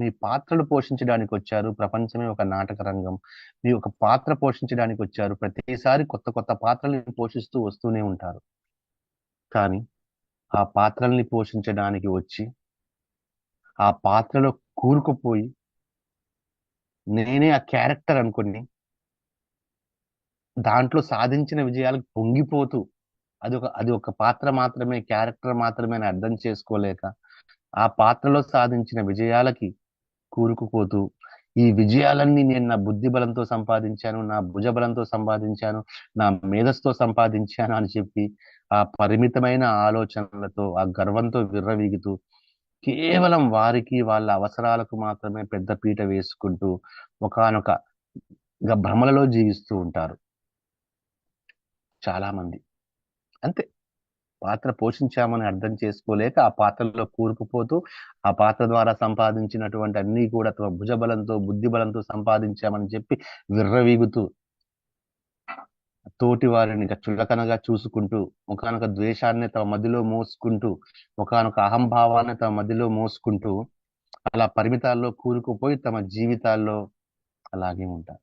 మీ పాత్రలు పోషించడానికి వచ్చారు. ప్రపంచమే ఒక నాటక రంగం, మీ ఒక పాత్ర పోషించడానికి వచ్చారు. ప్రతిసారి కొత్త కొత్త పాత్రల్ని పోషిస్తూ వస్తూనే ఉంటారు. కానీ ఆ పాత్రల్ని పోషించడానికి వచ్చి ఆ పాత్రలో కూరుకుపోయి నేనే ఆ క్యారెక్టర్ అనుకుని దాంట్లో సాధించిన విజయాలకు పొంగిపోతూ, అది ఒక పాత్ర మాత్రమే, క్యారెక్టర్ మాత్రమే అని అర్థం చేసుకోలేక ఆ పాత్రలో సాధించిన విజయాలకి కూరుకుపోతూ, ఈ విజయాలన్నీ నేను నా బుద్ధి బలంతో సంపాదించాను, నా భుజబలంతో సంపాదించాను, నా మేధస్సుతో సంపాదించాను అని చెప్పి ఆ పరిమితమైన ఆలోచనలతో, ఆ గర్వంతో విర్రవీగుతూ, కేవలం వారికి వాళ్ళ అవసరాలకు మాత్రమే పెద్ద పీట వేసుకుంటూ ఒకానొక భ్రమలలో జీవిస్తూ ఉంటారు చాలా మంది. అంతే, పాత్ర పోషించామని అర్థం చేసుకోలేక ఆ పాత్రలో కూరుకుపోతూ, ఆ పాత్ర ద్వారా సంపాదించినటువంటి అన్ని కూడా తమ భుజబలంతో, బుద్ధి బలంతో సంపాదించామని చెప్పి విర్రవీగుతూ, తోటి వారిని చులకనగా చూసుకుంటూ, ఒకానొక ద్వేషాన్ని తమ మధ్యలో మోసుకుంటూ, ఒకానొక అహంభావాన్ని తమ మధ్యలో మోసుకుంటూ, అలా పరిమితాల్లో కూరుకుపోయి తమ జీవితాల్లో అలాగే ఉంటారు.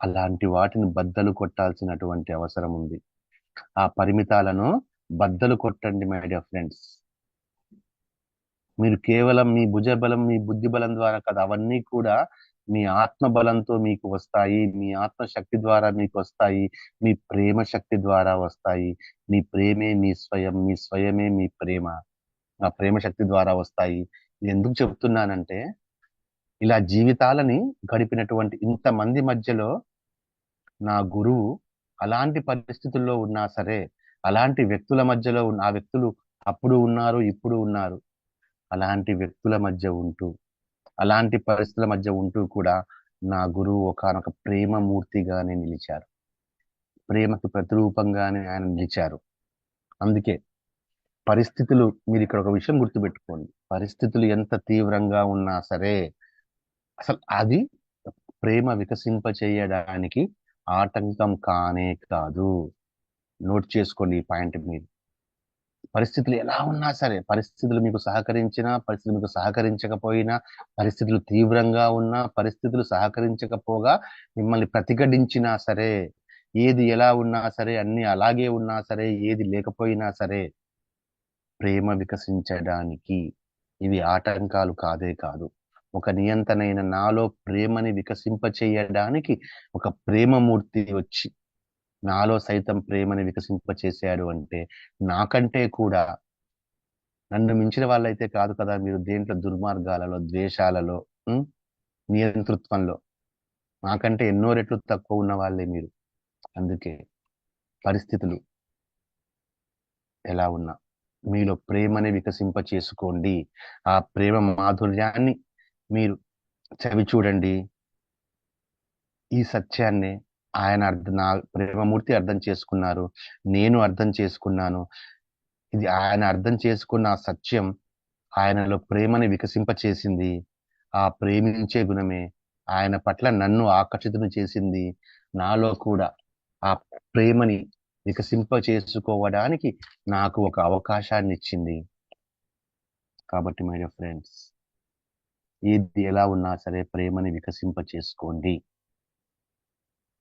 అలాంటి వాటిని బద్దలు కొట్టాల్సినటువంటి అవసరం ఉంది. ఆ పరిమితాలను బద్దలు కొట్టండి మై డియర్ ఫ్రెండ్స్. మీరు కేవలం మీ భుజ బలం, మీ బుద్ధి బలం ద్వారా కాదు, అవన్నీ కూడా మీ ఆత్మ బలంతో మీకు వస్తాయి. మీ ఆత్మ శక్తి ద్వారా మీకు వస్తాయి. మీ ప్రేమ శక్తి ద్వారా వస్తాయి. మీ ప్రేమే మీ స్వయం, మీ స్వయమే మీ ప్రేమ. ఆ ప్రేమ శక్తి ద్వారా వస్తాయి. ఇది ఎందుకు చెప్తున్నానంటే, ఇలా జీవితాలని గడిపినటువంటి ఇంతమంది మధ్యలో నా గురువు అలాంటి పరిస్థితుల్లో ఉన్నా సరే, అలాంటి వ్యక్తుల మధ్యలో ఉన్న ఆ వ్యక్తులు అప్పుడు ఉన్నారు, ఇప్పుడు ఉన్నారు. అలాంటి వ్యక్తుల మధ్య ఉంటూ, అలాంటి పరిస్థితుల మధ్య ఉంటూ కూడా నా గురువు ఒకానొక ప్రేమమూర్తిగానే నిలిచారు. ప్రేమకు ప్రతిరూపంగానే ఆయన నిలిచారు. అందుకే పరిస్థితులు, మీరు ఇక్కడ ఒక విషయం గుర్తుపెట్టుకోండి, పరిస్థితులు ఎంత తీవ్రంగా ఉన్నా సరే, అసలు అది ప్రేమ వికసింప చేయడానికి ఆటంకం కానే కాదు. నోట్ చేసుకోండి ఈ పాయింట్ మీరు. పరిస్థితులు ఎలా ఉన్నా సరే, పరిస్థితులు మీకు సహకరించినా, పరిస్థితులు మీకు సహకరించకపోయినా, పరిస్థితులు తీవ్రంగా ఉన్నా, పరిస్థితులు సహకరించకపోగా మిమ్మల్ని ప్రతిఘటించినా సరే, ఏది ఎలా ఉన్నా సరే, అన్ని అలాగే ఉన్నా సరే, ఏది లేకపోయినా సరే, ప్రేమ వికసించడానికి ఇవి ఆటంకాలు కాదే కాదు. ఒక నియంతనైన నాలో ప్రేమని వికసింప చేయడానికి ఒక ప్రేమమూర్తి వచ్చి నాలో సైతం ప్రేమని వికసింప చేశాడు అంటే, నాకంటే కూడా నన్ను మించిన వాళ్ళైతే కాదు కదా మీరు దేంట్లో దుర్మార్గాలలో, ద్వేషాలలో, ఉం? నియంతృత్వంలో నాకంటే ఎన్నో రెట్లు తక్కువ ఉన్న వాళ్ళే మీరు. అందుకే పరిస్థితులు ఎలా ఉన్నా మీలో ప్రేమని వికసింప చేసుకోండి. ఆ ప్రేమ మాధుర్యాన్ని మీరు చవి చూడండి. ఈ సత్యాన్ని ఆయన నా ప్రేమమూర్తి అర్థం చేసుకున్నారు, నేను అర్థం చేసుకున్నాను. ఇది ఆయన అర్థం చేసుకున్న ఆ సత్యం ఆయనలో ప్రేమని వికసింప చేసింది. ఆ ప్రేమించే గుణమే ఆయన పట్ల నన్ను ఆకర్షితుని చేసింది. నాలో కూడా ఆ ప్రేమని వికసింప చేసుకోవడానికి నాకు ఒక అవకాశాన్ని ఇచ్చింది. కాబట్టి మై డియర్ ఫ్రెండ్స్, ఏది ఎలా ఉన్నా సరే ప్రేమని వికసింప చేసుకోండి.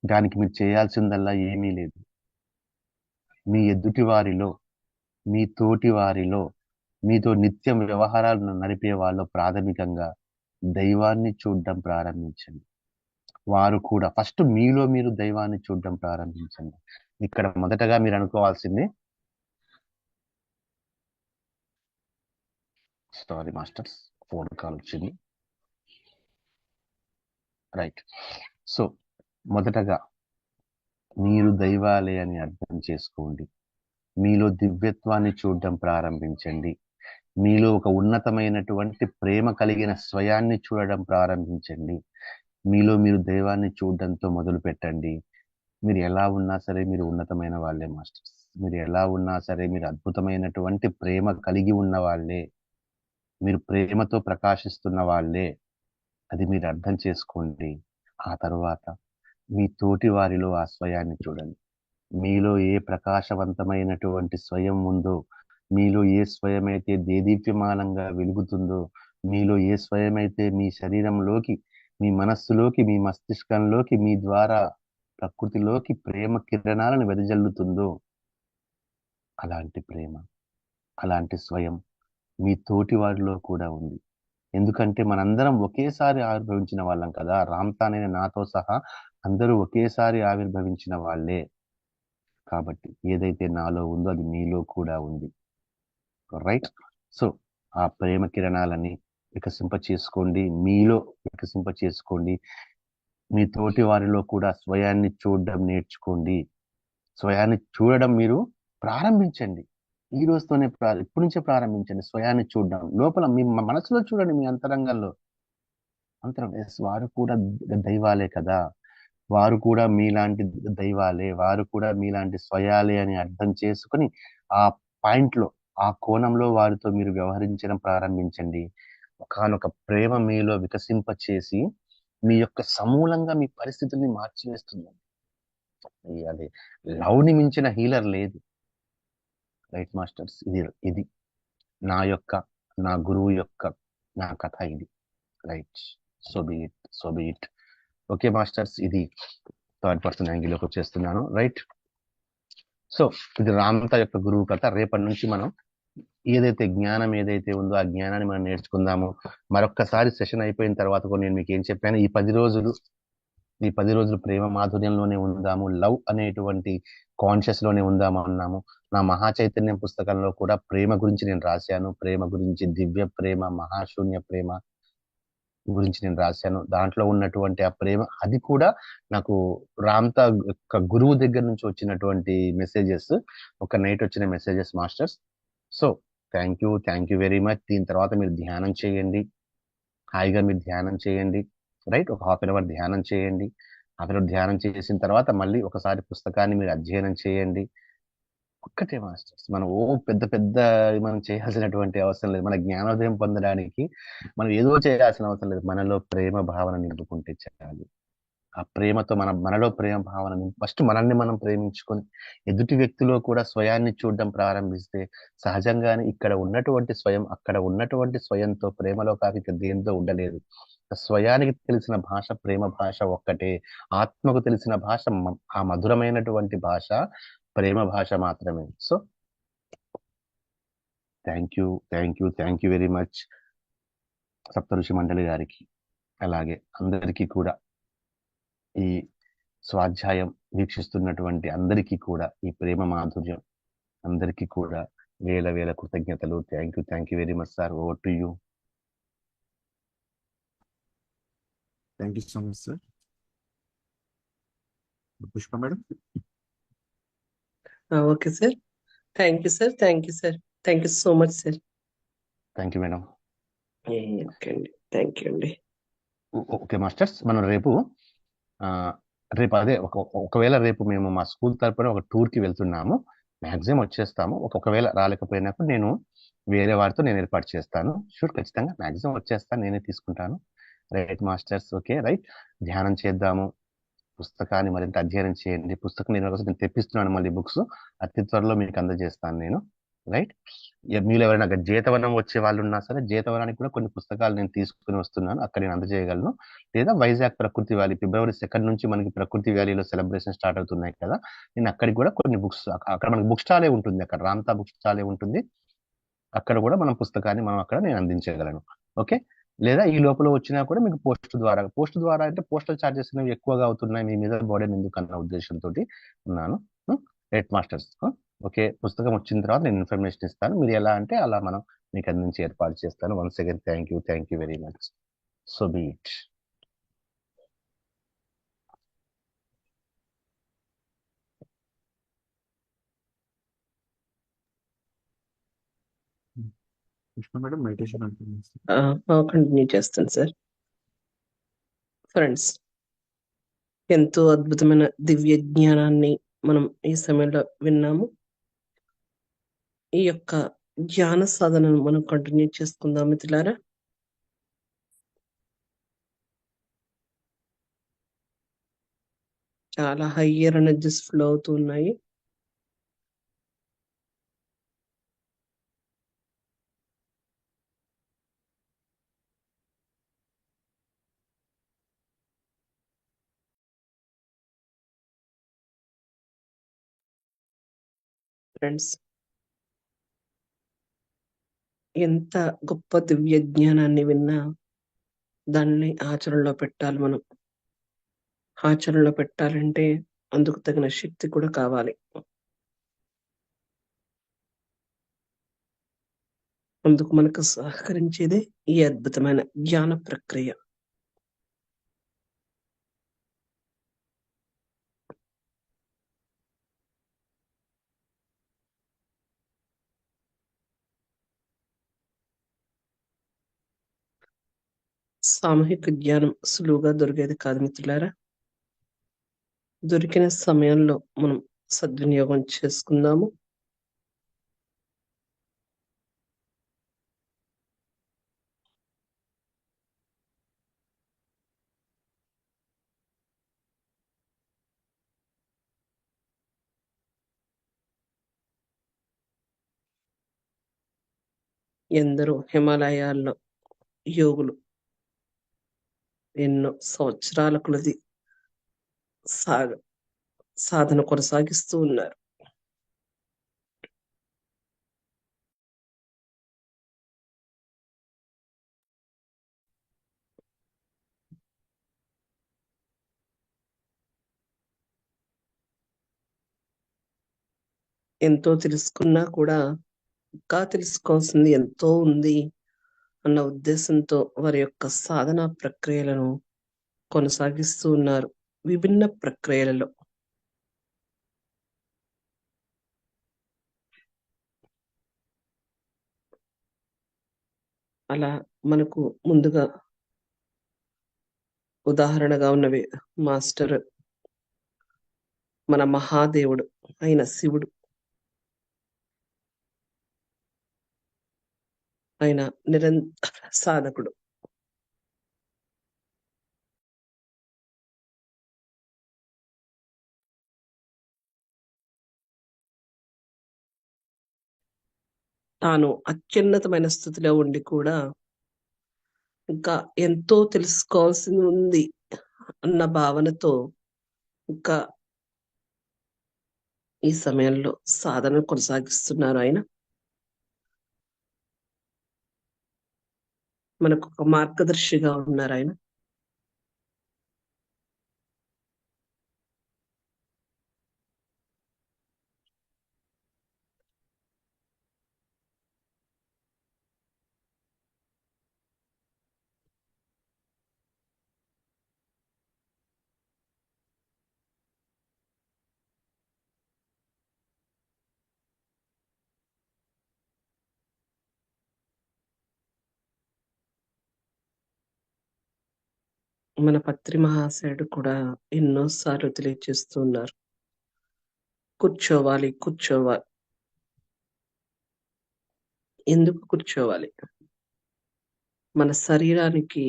దానికి మీరు చేయాల్సిందల్లా ఏమీ లేదు. మీ ఎదుటి వారిలో, మీ తోటి వారిలో, మీతో నిత్యం వ్యవహారాలు నడిపే వాళ్ళు ప్రాథమికంగా దైవాన్ని చూడడం ప్రారంభించండి. వారు కూడా ఫస్ట్ మీలో మీరు దైవాన్ని చూడడం ప్రారంభించండి. ఇక్కడ మొదటగా మీరు అనుకోవాల్సింది, సారీ మాస్టర్స్, ఫోన్ కాల్ వచ్చింది. రైట్. సో మొదటగా మీరు దైవాలే అని అర్థం చేసుకోండి. మీలో దివ్యత్వాన్ని చూడడం ప్రారంభించండి. మీలో ఒక ఉన్నతమైనటువంటి ప్రేమ కలిగిన స్వయాన్ని చూడడం ప్రారంభించండి. మీలో మీరు దైవాన్ని చూడడంతో మొదలు పెట్టండి. మీరు ఎలా ఉన్నా సరే మీరు ఉన్నతమైన వాళ్ళే మాస్టర్స్. మీరు ఎలా ఉన్నా సరే మీరు అద్భుతమైనటువంటి ప్రేమ కలిగి ఉన్న వాళ్ళే. మీరు ప్రేమతో ప్రకాశిస్తున్న వాళ్ళే. అది మీరు అర్థం చేసుకోండి. ఆ తర్వాత మీ తోటి వారిలో ఆ స్వయాన్ని చూడండి. మీలో ఏ ప్రకాశవంతమైనటువంటి స్వయం ఉందో, మీలో ఏ స్వయమైతే దేదీప్యమానంగా వెలుగుతుందో, మీలో ఏ స్వయమైతే మీ శరీరంలోకి, మీ మనస్సులోకి, మీ మస్తిష్కంలోకి, మీ ద్వారా ప్రకృతిలోకి ప్రేమ కిరణాలను వెదజల్లుతుందో, అలాంటి ప్రేమ, అలాంటి స్వయం మీ తోటి వారిలో కూడా ఉంది. ఎందుకంటే మనందరం ఒకేసారి ఆవిర్భవించిన వాళ్ళం కదా. రామ్తానైన నాతో సహా అందరూ ఒకేసారి ఆవిర్భవించిన వాళ్ళే. కాబట్టి ఏదైతే నాలో ఉందో అది మీలో కూడా ఉంది. రైట్. సో ఆ ప్రేమ కిరణాలని వికసింప చేసుకోండి, మీలో వికసింప చేసుకోండి. మీ తోటి వారిలో కూడా స్వయాన్ని చూడడం నేర్చుకోండి. స్వయాన్ని చూడడం మీరు ప్రారంభించండి. ఈ రోజుతోనే ఇప్పటి నుంచే ప్రారంభించండి స్వయాన్ని చూడడం. లోపల మీ మనసులో చూడండి, మీ అంతరంగంలో. వారు కూడా దైవాలే కదా, వారు కూడా మీలాంటి దైవాలే, వారు కూడా మీలాంటి స్వయాలే అని అర్థం చేసుకుని ఆ పాయింట్లో, ఆ కోణంలో వారితో మీరు వ్యవహరించడం ప్రారంభించండి. ఒకానొక ప్రేమ మీలో వికసింప చేసి మీ యొక్క సమూలంగా మీ పరిస్థితుల్ని మార్చివేస్తుంది. అది లవ్ని మించిన హీలర్ లేదు. రైట్ మాస్టర్స్, ఇది నా గురువు యొక్క నా కథ ఇది. Right. So be it. Okay masters, ఇది థర్డ్ పర్సన్ యాంగిల్లోకి వచ్చేస్తున్నాను. రైట్. సో ఇది రామత యొక్క గురువు కథ. రేపటి నుంచి మనం జ్ఞానం ఏదైతే ఉందో ఆ జ్ఞానాన్ని మనం నేర్చుకుందాము. మరొక్కసారి సెషన్ అయిపోయిన తర్వాత కూడా నేను మీకు ఏం చెప్పాను, ఈ 10 రోజులు ప్రేమ మాధుర్యంలోనే ఉందాము, లవ్ అనేటువంటి కాన్షియస్ లోనే ఉందాము అన్నాము. నా మహా చైతన్యం పుస్తకంలో కూడా ప్రేమ గురించి నేను రాశాను. ప్రేమ గురించి, దివ్య ప్రేమ, మహాశూన్య ప్రేమ గురించి నేను రాశాను. దాంట్లో ఉన్నటువంటి ఆ ప్రేమ, అది కూడా నాకు రామ్తా యొక్క గురువు దగ్గర నుంచి వచ్చినటువంటి మెసేజెస్, ఒక నైట్ వచ్చిన messages masters. So thank you very much. దీని తర్వాత మీరు ధ్యానం చేయండి, హాయిగా మీరు ధ్యానం చేయండి, రైట్? ఒక హాఫ్ అన్ అవర్ ధ్యానం చేయండి. హాఫ్ అన్ అవర్ ధ్యానం చేసిన తర్వాత మళ్ళీ ఒకసారి పుస్తకాన్ని మీరు అధ్యయనం చేయండి. ఒక్కటే మాస్టర్స్, మనం పెద్ద పెద్ద మనం చేయాల్సినటువంటి అవసరం లేదు. మన జ్ఞానోదయం పొందడానికి మనం ఏదో చేయాల్సిన అవసరం లేదు. మనలో ప్రేమ భావన నింపుకుంటే చాలు. ఆ ప్రేమతో మనలో ప్రేమ భావన ఫస్ట్ మనల్ని మనం ప్రేమించుకొని ఎదుటి వ్యక్తిలో కూడా స్వయాన్ని చూడడం ప్రారంభిస్తే సహజంగానే ఇక్కడ ఉన్నటువంటి స్వయం అక్కడ ఉన్నటువంటి స్వయంతో ప్రేమలో కాక దేంతో ఉండలేదు. స్వయానికి తెలిసిన భాష ప్రేమ భాష ఒక్కటే. ఆత్మకు తెలిసిన భాష ఆ మధురమైనటువంటి భాష ప్రేమ భాష మాత్రమే. So thank you very much Saptarishi Mandali గారికి, అలాగే అందరికీ కూడా, ఈ స్వాధ్యాయం వీక్షిస్తున్నటువంటి అందరికీ కూడా ఈ ప్రేమ మాధుర్యం, అందరికీ కూడా వేల కృతజ్ఞతలు. Thank you very much sir. Over to you. Thank you so much sir. Pushpa madam. Okay sir. Thank you sir. Thank you so much sir. Thank you madam. Okay అండి, థ్యాంక్ యూ అండి. ఓకే మాస్టర్స్, మనం రేపు అదే ఒకవేళ రేపు మేము మా school తరపున ఒక టూర్ కి వెళ్తున్నాము. మ్యాక్సిమం వచ్చేస్తాము. ఒకవేళ రాలేకపోయినప్పుడు నేను వేరే వారితో నేను ఏర్పాటు చేస్తాను. షూర్, ఖచ్చితంగా మ్యాక్సిమం వచ్చేస్తాను, నేనే తీసుకుంటాను. Right masters, okay right. ధ్యానం చేద్దాము, పుస్తకాన్ని మరింత అధ్యయనం చేయండి. పుస్తకం నేను తెప్పిస్తున్నాను, మళ్ళీ బుక్స్ అతి త్వరలో మీకు అందజేస్తాను నేను. రైట్? మీరు ఎవరైనా జేతవనం వచ్చే వాళ్ళు ఉన్నా సరే, జేతవనానికి కూడా కొన్ని పుస్తకాలు నేను తీసుకుని వస్తున్నాను, అక్కడ నేను అందజేయగలను. లేదా వైజాగ్ ప్రకృతి వ్యాలీ, ఫిబ్రవరి 2 నుంచి మనకి ప్రకృతి వ్యాలీలో సెలబ్రేషన్ స్టార్ట్ అవుతున్నాయి కదా, నేను అక్కడికి కూడా కొన్ని బుక్స్, అక్కడ మనకి బుక్ స్టాలే ఉంటుంది, అక్కడ రామ్తా బుక్ స్టాలే ఉంటుంది, అక్కడ కూడా మనం పుస్తకాన్ని అక్కడ నేను అందించగలను. ఓకే? లేదా ఈ లోపల వచ్చినా కూడా మీకు పోస్ట్ ద్వారా అంటే పోస్టల్ ఛార్జెస్ అనేవి ఎక్కువగా అవుతున్నాయి, మీ మీద బోర్డెన్ ఎందుకు అన్న ఉద్దేశంతో ఉన్నాను. Right masters, okay. పుస్తకం వచ్చిన తర్వాత నేను ఇన్ఫర్మేషన్ ఇస్తాను, మీరు ఎలా అంటే అలా మనం మీకు అందించి ఏర్పాటు చేస్తాను. Once again thank you very much. So be it. Pushpa madam meditation continue చేస్తాను సార్. ఫ్రెండ్స్, ఎంతో అద్భుతమైన దివ్య జ్ఞానాన్ని మనం ఈ సమయంలో విన్నాము. ఈ యొక్క ధ్యాన సాధనను మనం కంటిన్యూ చేసుకుందాం మిత్రులారా. చాలా హయ్యర్ ఎనర్జీస్ ఫ్లో అవుతూ ఉన్నాయి. ఫ్రెండ్స్, ఎంత గొప్ప దివ్య జ్ఞానాన్ని విన్నా దాన్ని ఆచరణలో పెట్టాలి. మనం ఆచరణలో పెట్టాలంటే అందుకు తగిన శక్తి కూడా కావాలి. అందుకు మనకు సహకరించేదే ఈ అద్భుతమైన జ్ఞాన ప్రక్రియ. సామూహిక జ్ఞానం సులువుగా దొరికేది కాదు మిత్రులారా. దొరికిన సమయంలో మనం సద్వినియోగం చేసుకుందాము. ఎందరో హిమాలయాల్లో యోగులు ఎన్నో సంవత్సరాల కొలది సాధన కొనసాగిస్తూ ఉన్నారు. ఎంతో తెలుసుకున్నా కూడా ఇంకా తెలుసుకోవాల్సింది ఎంతో ఉంది అన్న ఉద్దేశంతో వారి యొక్క సాధనా ప్రక్రియలను కొనసాగిస్తూ ఉన్నారు విభిన్న ప్రక్రియలలో. అలా మనకు ముందుగా ఉదాహరణగా ఉన్నవి మాస్టర్ మన మహాదేవుడు అయిన శివుడు. ఆయన నిరంతర సాధకుడు. తాను అత్యున్నతమైన స్థితిలో ఉండి కూడా ఇంకా ఎంతో తెలుసుకోవాల్సింది ఉంది అన్న భావనతో ఇంకా ఈ సమయంలో సాధన కొనసాగిస్తున్నారు ఆయన. మనకు ఒక మార్గదర్శిగా ఉన్నారు ఆయన. మన పత్రి మహాశయుడు కూడా ఎన్నోసార్లు తెలియజేస్తూ ఉన్నారు, కూర్చోవాలి కూర్చోవాలి. ఎందుకు కూర్చోవాలి? మన శరీరానికి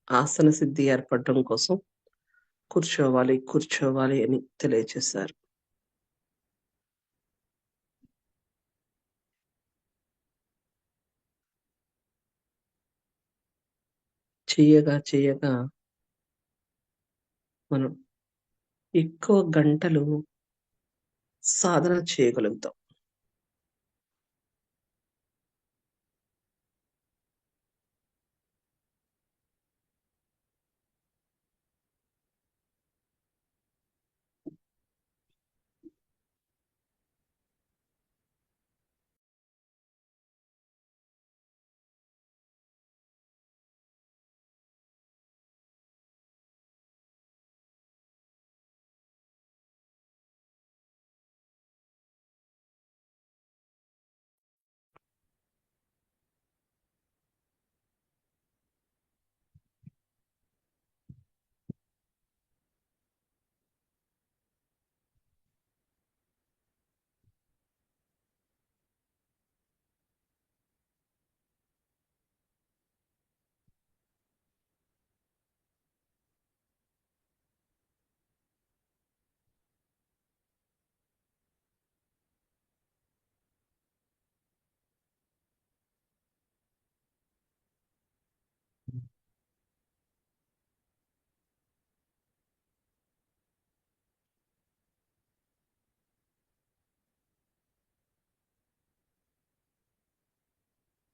ఆసన సిద్ధి ఏర్పడడం కోసం కూర్చోవాలి కూర్చోవాలి అని తెలియజేశారు. చెయ్యగా చెయ్యగా మనం ఎక్కువ గంటలు సాధన చేయగలుగుతాం.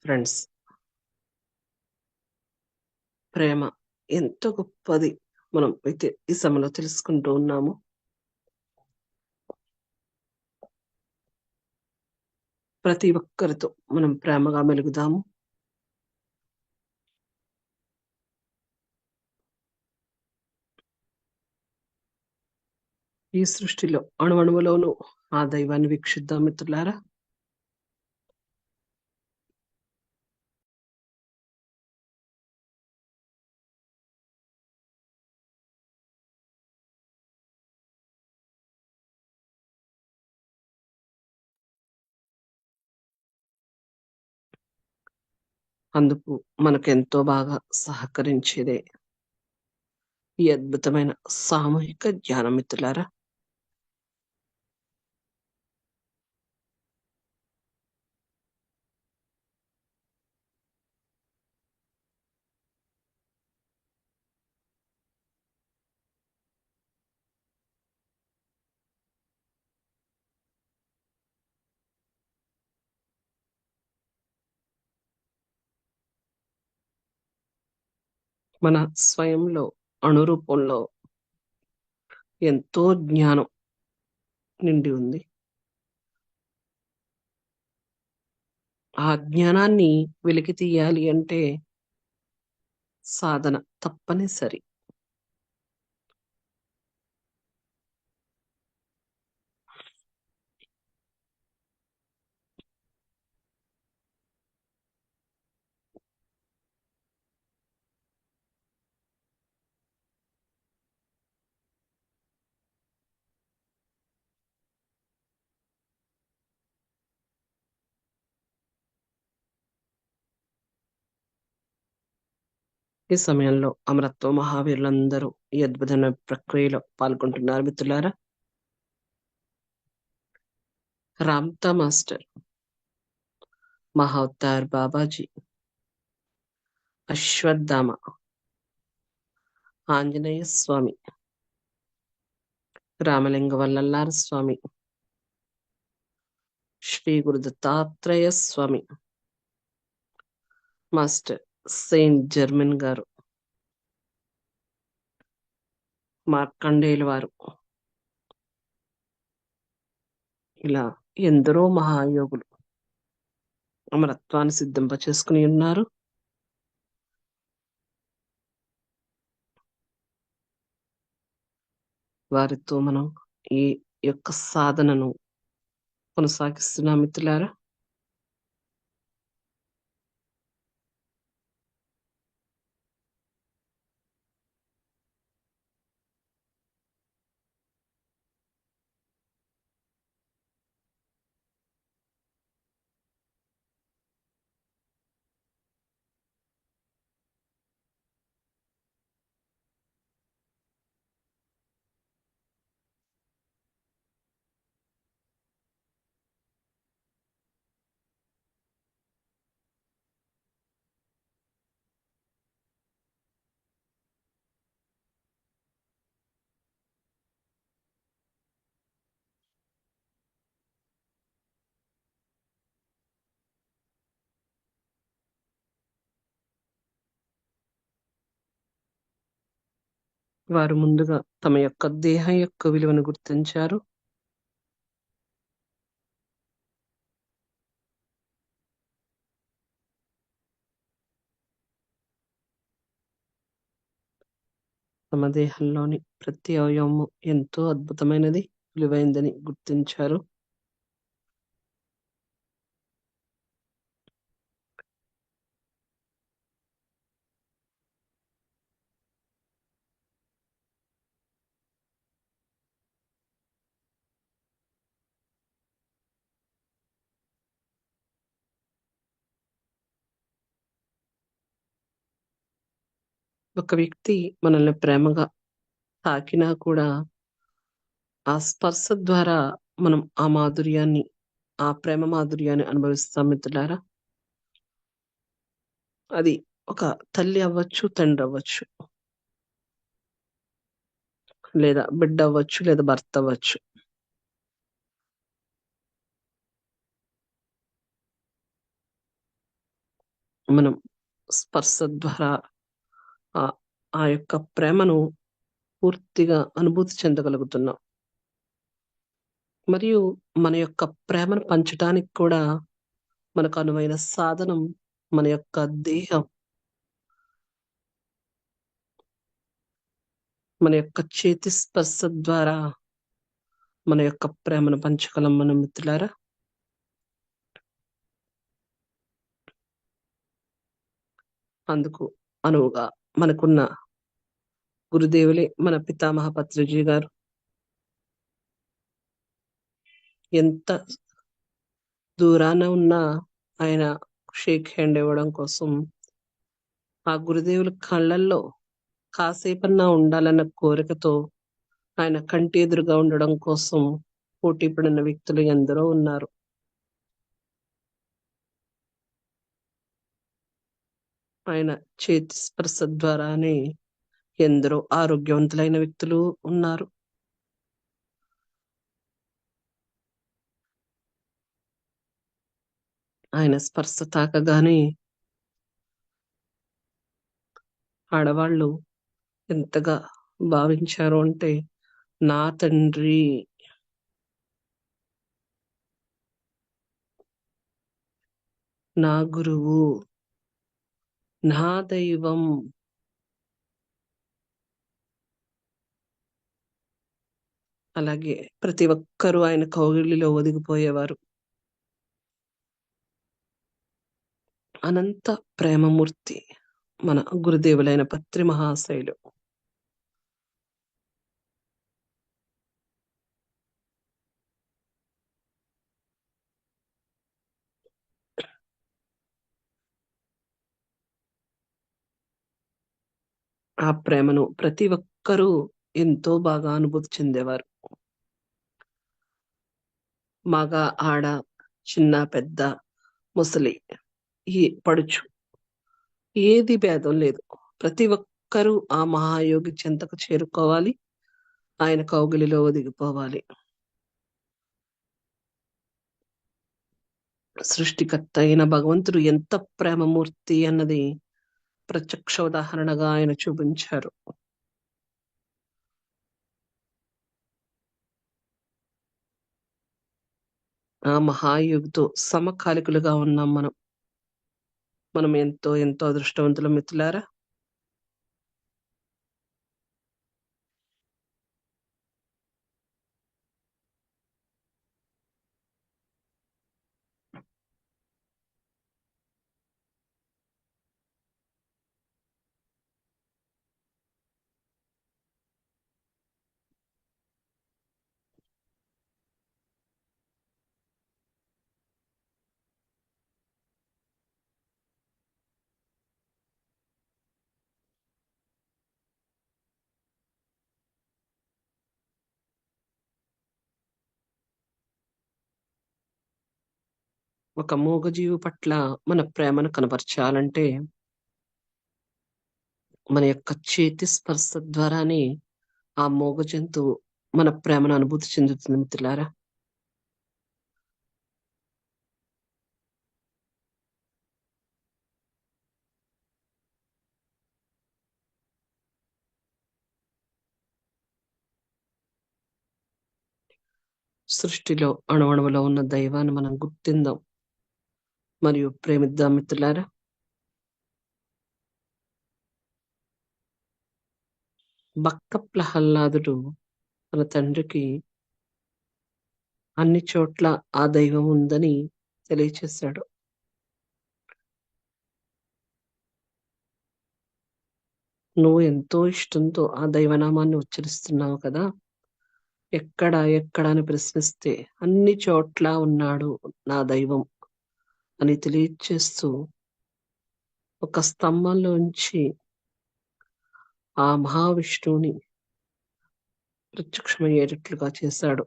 ఫ్రెండ్స్, ప్రేమ ఎంతో గొప్పది మనం అయితే ఈ సమయంలో తెలుసుకుంటూ ఉన్నాము. ప్రతి ఒక్కరితో మనం ప్రేమగా మెలుగుదాము. ఈ సృష్టిలో అణువణువులోనూ ఆ దైవాన్ని వీక్షిద్దాం మిత్రులారా. అందుకు మనకు ఎంతో బాగా సహకరించేదే ఈ అద్భుతమైన సామూహిక ధ్యానం మిత్రులారా. మన స్వయంలో అణురూపంలో ఎంతో జ్ఞానం నిండి ఉంది. ఆ జ్ఞానాన్ని వెలికి తీయాలి అంటే సాధన తప్పనిసరి. ఈ సమయంలో అమరత్వ మహావీరులందరూ ఈ అద్భుతమైన ప్రక్రియలో పాల్గొంటున్నారు మిత్రులారా. రామ్తా మాస్టర్, మహావతార్ బాబాజీ, అశ్వత్థామ, ఆంజనేయ స్వామి, రామలింగ వల్లల్లార స్వామి, శ్రీ గురు దత్తాత్రేయ స్వామి, మాస్టర్ సెయింట్ జర్మన్ గారు, మార్కండేయుల వారు, ఇలా ఎందరో మహాయోగులు అమరత్వాన్ని సిద్ధింప చేసుకుని ఉన్నారు. వారితో మనం ఈ యొక్క సాధనను కొనసాగిస్తున్నాం మిత్రులారా. వారు ముందుగా తమ యొక్క దేహం యొక్క విలువను గుర్తించారు. తమ దేహంలోని ప్రతి అవయవము ఎంతో అద్భుతమైనది, విలువైందని గుర్తించారు. ఒక వ్యక్తి మనల్ని ప్రేమగా తాకినా కూడా ఆ స్పర్శ ద్వారా మనం ఆ మాధుర్యాన్ని, ఆ ప్రేమ మాధుర్యాన్ని అనుభవిస్తాం మిత్రులారా. అది ఒక తల్లి అవ్వచ్చు, తండ్రి అవ్వచ్చు, లేదా బిడ్డ అవ్వచ్చు, లేదా భర్త అవ్వచ్చు. మనం స్పర్శ ద్వారా ఆ యొక్క ప్రేమను పూర్తిగా అనుభూతి చెందగలుగుతున్నాం. మరియు మన యొక్క ప్రేమను పంచడానికి కూడా మనకు అనువైన సాధనం మన యొక్క దేహం, మన యొక్క చేతి స్పర్శ ద్వారా మన యొక్క ప్రేమను పంచగలం మన మిత్రులారా. అందుకు అనువుగా మనకున్న గురుదేవులే మన పితామహ పత్రిజీ గారు. ఎంత దూరాన ఉన్నా ఆయన షేక్ హ్యాండ్ ఇవ్వడం కోసం, ఆ గురుదేవుల కళ్ళల్లో కాసేపన్నా ఉండాలన్న కోరికతో ఆయన కంటి ఎదురుగా ఉండడం కోసం పోటీ పడిన వ్యక్తులు ఎందరో ఉన్నారు. ఆయన చేతి స్పర్శ ద్వారానే ఎందరో ఆరోగ్యవంతులైన వ్యక్తులు ఉన్నారు. ఆయన స్పర్శ తాకగానే ఆడవాళ్ళు ఎంతగా భావించారు అంటే, నా తండ్రి, నా గురువు, నా దైవం, అలాగే ప్రతి ఒక్కరూ ఆయన కౌగిలిలో ఒదిగిపోయేవారు. అనంత ప్రేమమూర్తి మన గురుదేవులైన పత్రి మహాశయులు. ఆ ప్రేమను ప్రతి ఒక్కరూ ఎంతో బాగా అనుభూతి చెందేవారు. మగ, ఆడ, చిన్న, పెద్ద, ముసలి, ఈ పడుచు, ఏది భేదం లేదు. ప్రతి ఒక్కరూ ఆ మహాయోగి చెంతకు చేరుకోవాలి, ఆయన కౌగిలిలో ఒదిగిపోవాలి. సృష్టికర్త అయిన భగవంతుడు ఎంత ప్రేమమూర్తి అన్నది ప్రత్యక్ష ఉదాహరణగా ఆయన చూపించారు. ఆ మహాయోగితో సమకాలికులుగా ఉన్నాం మనం. మనం ఎంతో ఎంతో అదృష్టవంతుల మిత్రులారా. ఒక మూగజీవి పట్ల మన ప్రేమను కనపరచాలంటే మన యొక్క చేతి స్పర్శ ద్వారానే ఆ మూగ జంతువు మన ప్రేమను అనుభూతి చెందుతుంది మిత్రులారా. సృష్టిలో అణువణువులో ఉన్న దైవాన్ని మనం గుర్తిందాం మరియు ప్రేమిద్దాం మిత్రులారా. భక్త ప్రహ్లాదుడు తన తండ్రికి అన్ని చోట్ల ఆ దైవం ఉందని తెలియచేశాడు. నువ్వు ఎంతో ఇష్టంతో ఆ దైవనామాన్ని ఉచ్చరిస్తున్నావు కదా, ఎక్కడ ఎక్కడ అని ప్రశ్నిస్తే అన్ని చోట్ల ఉన్నాడు నా దైవం అని తెలియచేస్తూ ఒక స్తంభంలోంచి ఆ మహావిష్ణువుని ప్రత్యక్షమయ్యేటట్లుగా చేశాడు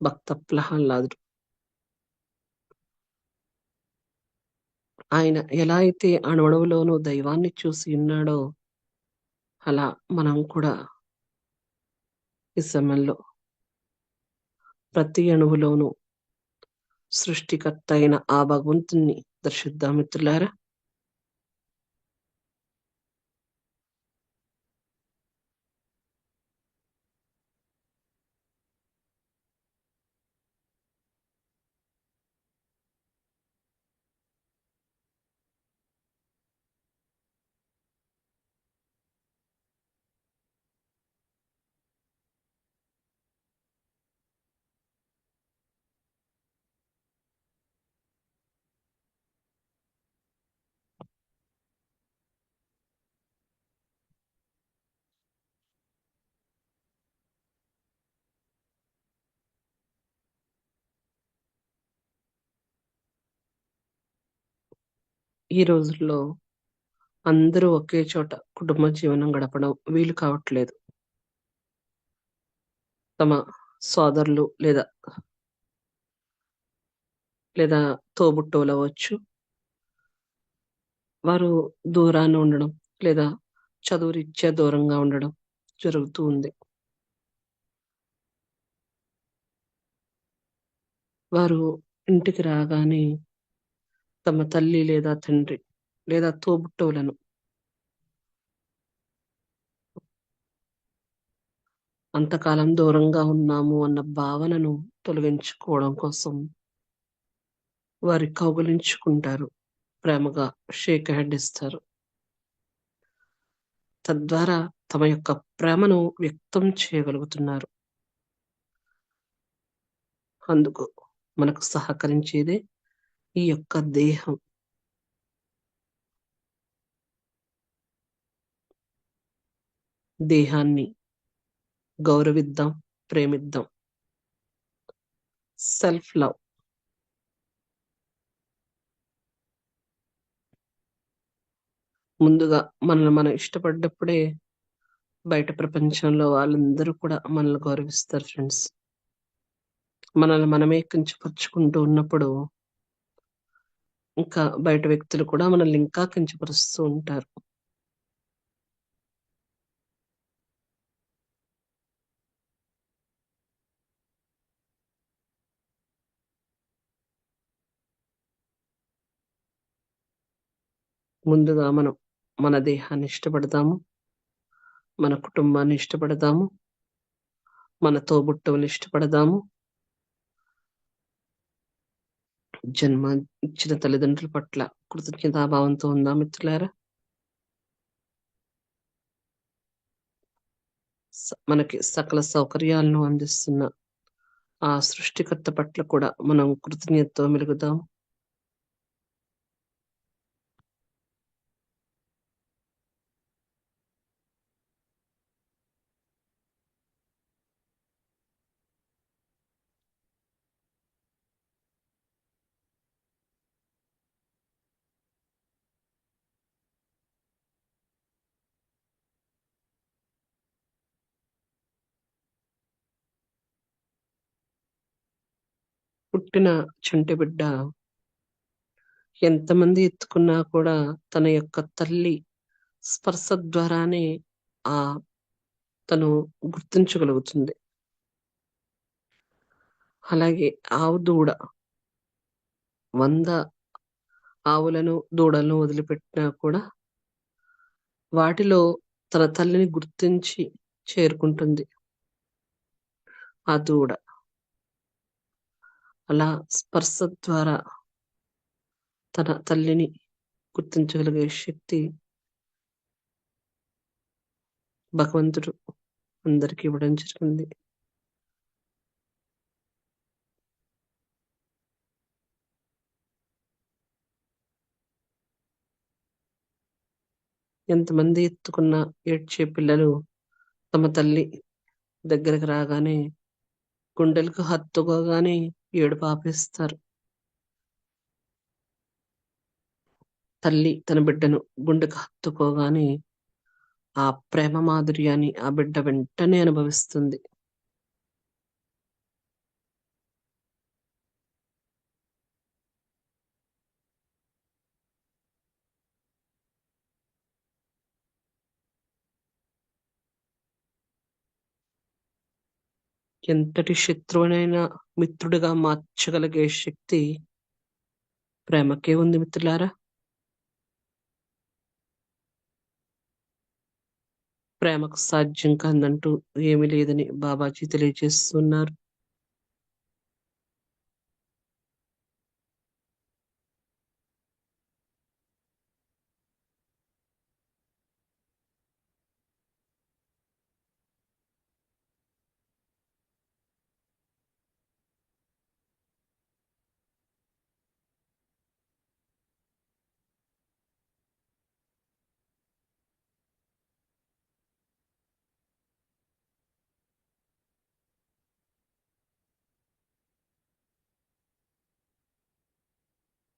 భక్త ప్రహ్లాదుడు. ఆయన ఎలా అయితే అణువణువులోనూ దైవాన్ని చూసి ఉన్నాడో అలా మనం కూడా ఈ సమయంలో ప్రతి అణువులోనూ సృష్టికర్త అయిన ఆ భగవంతుణ్ణి దర్శిద్దాం మిత్రులారా. ఈ రోజుల్లో అందరూ ఒకే చోట కుటుంబ జీవనం గడపడం వీలు కావట్లేదు. తమ సోదరులు లేదా లేదా తోబుట్టువులు అవ్వచ్చు, వారు దూరాన ఉండడం లేదా చదువు రీత్యా దూరంగా ఉండడం జరుగుతూ ఉంది. వారు ఇంటికి రాగానే తమ తల్లి లేదా తండ్రి లేదా తోబుట్టువులను అంతకాలం దూరంగా ఉన్నాము అన్న భావనను తొలగించుకోవడం కోసం వారి కౌగిలించుకుంటారు, ప్రేమగా షేక్ హ్యాండ్ ఇస్తారు. తద్వారా తమ యొక్క ప్రేమను వ్యక్తం చేయగలుగుతున్నారు. అందుకు మనకు సహకరించేదే ఈ యొక్క దేహం. దేహాన్ని గౌరవిద్దాం, ప్రేమిద్దాం. Self love. ముందుగా మనల్ని మనం ఇష్టపడ్డప్పుడే బయట ప్రపంచంలో వాళ్ళందరూ కూడా మనల్ని గౌరవిస్తారు ఫ్రెండ్స్. మనల్ని మనమే కించపరుచుకుంటూ ఉన్నప్పుడు ఇంకా బయట వ్యక్తులు కూడా మనల్ని ఇంకా కించపరుస్తూ ఉంటారు. ముందుగా మనం మన దేహాన్ని ఇష్టపడదాము, మన కుటుంబాన్ని ఇష్టపడదాము, మన తోబుట్టువులు ఇష్టపడదాము, జన్మ ఇచ్చిన తల్లిదండ్రుల పట్ల కృతజ్ఞతాభావంతో ఉందా మిత్రులారా? మనకి సకల సౌకర్యాలను అందిస్తున్న ఆ సృష్టికర్త పట్ల కూడా మనం కృతజ్ఞతతో మెలుగుదాం. పుట్టిన చంటి బిడ్డ ఎంతమంది ఎత్తుకున్నా కూడా తన యొక్క తల్లి స్పర్శ ద్వారానే ఆ తను గుర్తించగలుగుతుంది. అలాగే ఆవు దూడ 100 ఆవులను దూడలను వదిలిపెట్టినా కూడా వాటిలో తన తల్లిని గుర్తించి చేరుకుంటుంది ఆ దూడ. అలా స్పర్శ ద్వారా తన తల్లిని గుర్తించగలిగే శక్తి భగవంతుడు అందరికీ ఇవ్వడం జరిగింది. ఎంతమంది ఎత్తుకున్న ఏడ్చే పిల్లలు తమ తల్లి దగ్గరకు రాగానే గుండెలకు హత్తుకోగానే ఏడుపు ఆపేస్తారు. తల్లి తన బిడ్డను గుండెకు హత్తుకోగానే ఆ ప్రేమ మాధుర్యాన్ని ఆ బిడ్డ వెంటనే అనుభవిస్తుంది. ఎంతటి శత్రువునైనా మిత్రుడిగా మార్చగలిగే శక్తి ప్రేమకే ఉంది మిత్రులారా. ప్రేమకు సాధ్యం కాదంటూ ఏమీ లేదని బాబాజీ తెలియజేస్తున్నారు.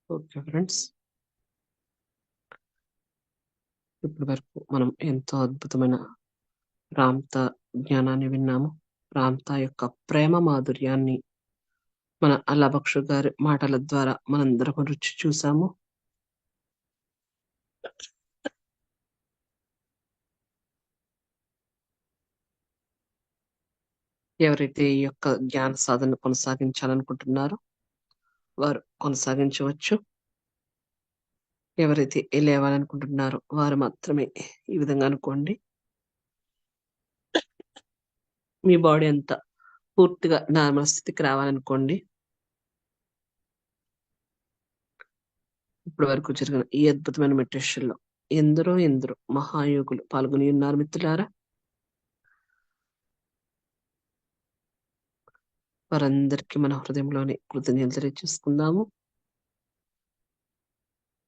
ఓకే ఫ్రెండ్స్, ఇప్పటి వరకు మనం ఎంతో అద్భుతమైన రామ్తా జ్ఞానాన్ని విన్నాము. రామ్తా యొక్క ప్రేమ మాధుర్యాన్ని మన అల్లాబక్షు గారి మాటల ద్వారా మనందరం రుచి చూసాము. ఎవరైతే ఈ యొక్క జ్ఞాన సాధన కొనసాగించాలనుకుంటున్నారో వారు కొనసాగించవచ్చు. ఎవరైతే లేవాలనుకుంటున్నారో వారు మాత్రమే ఈ విధంగా అనుకోండి. మీ బాడీ అంతా పూర్తిగా నార్మల్ స్థితికి రావాలనుకోండి. ఇప్పటి వరకు జరిగిన ఈ అద్భుతమైన మెడిటేషన్ లో ఎందరో మహాయోగులు పాల్గొని ఉన్నారు మిత్రులారా. వారందరికీ మన హృదయంలోని కృతజ్ఞతలు తెలియజేసుకుందాము.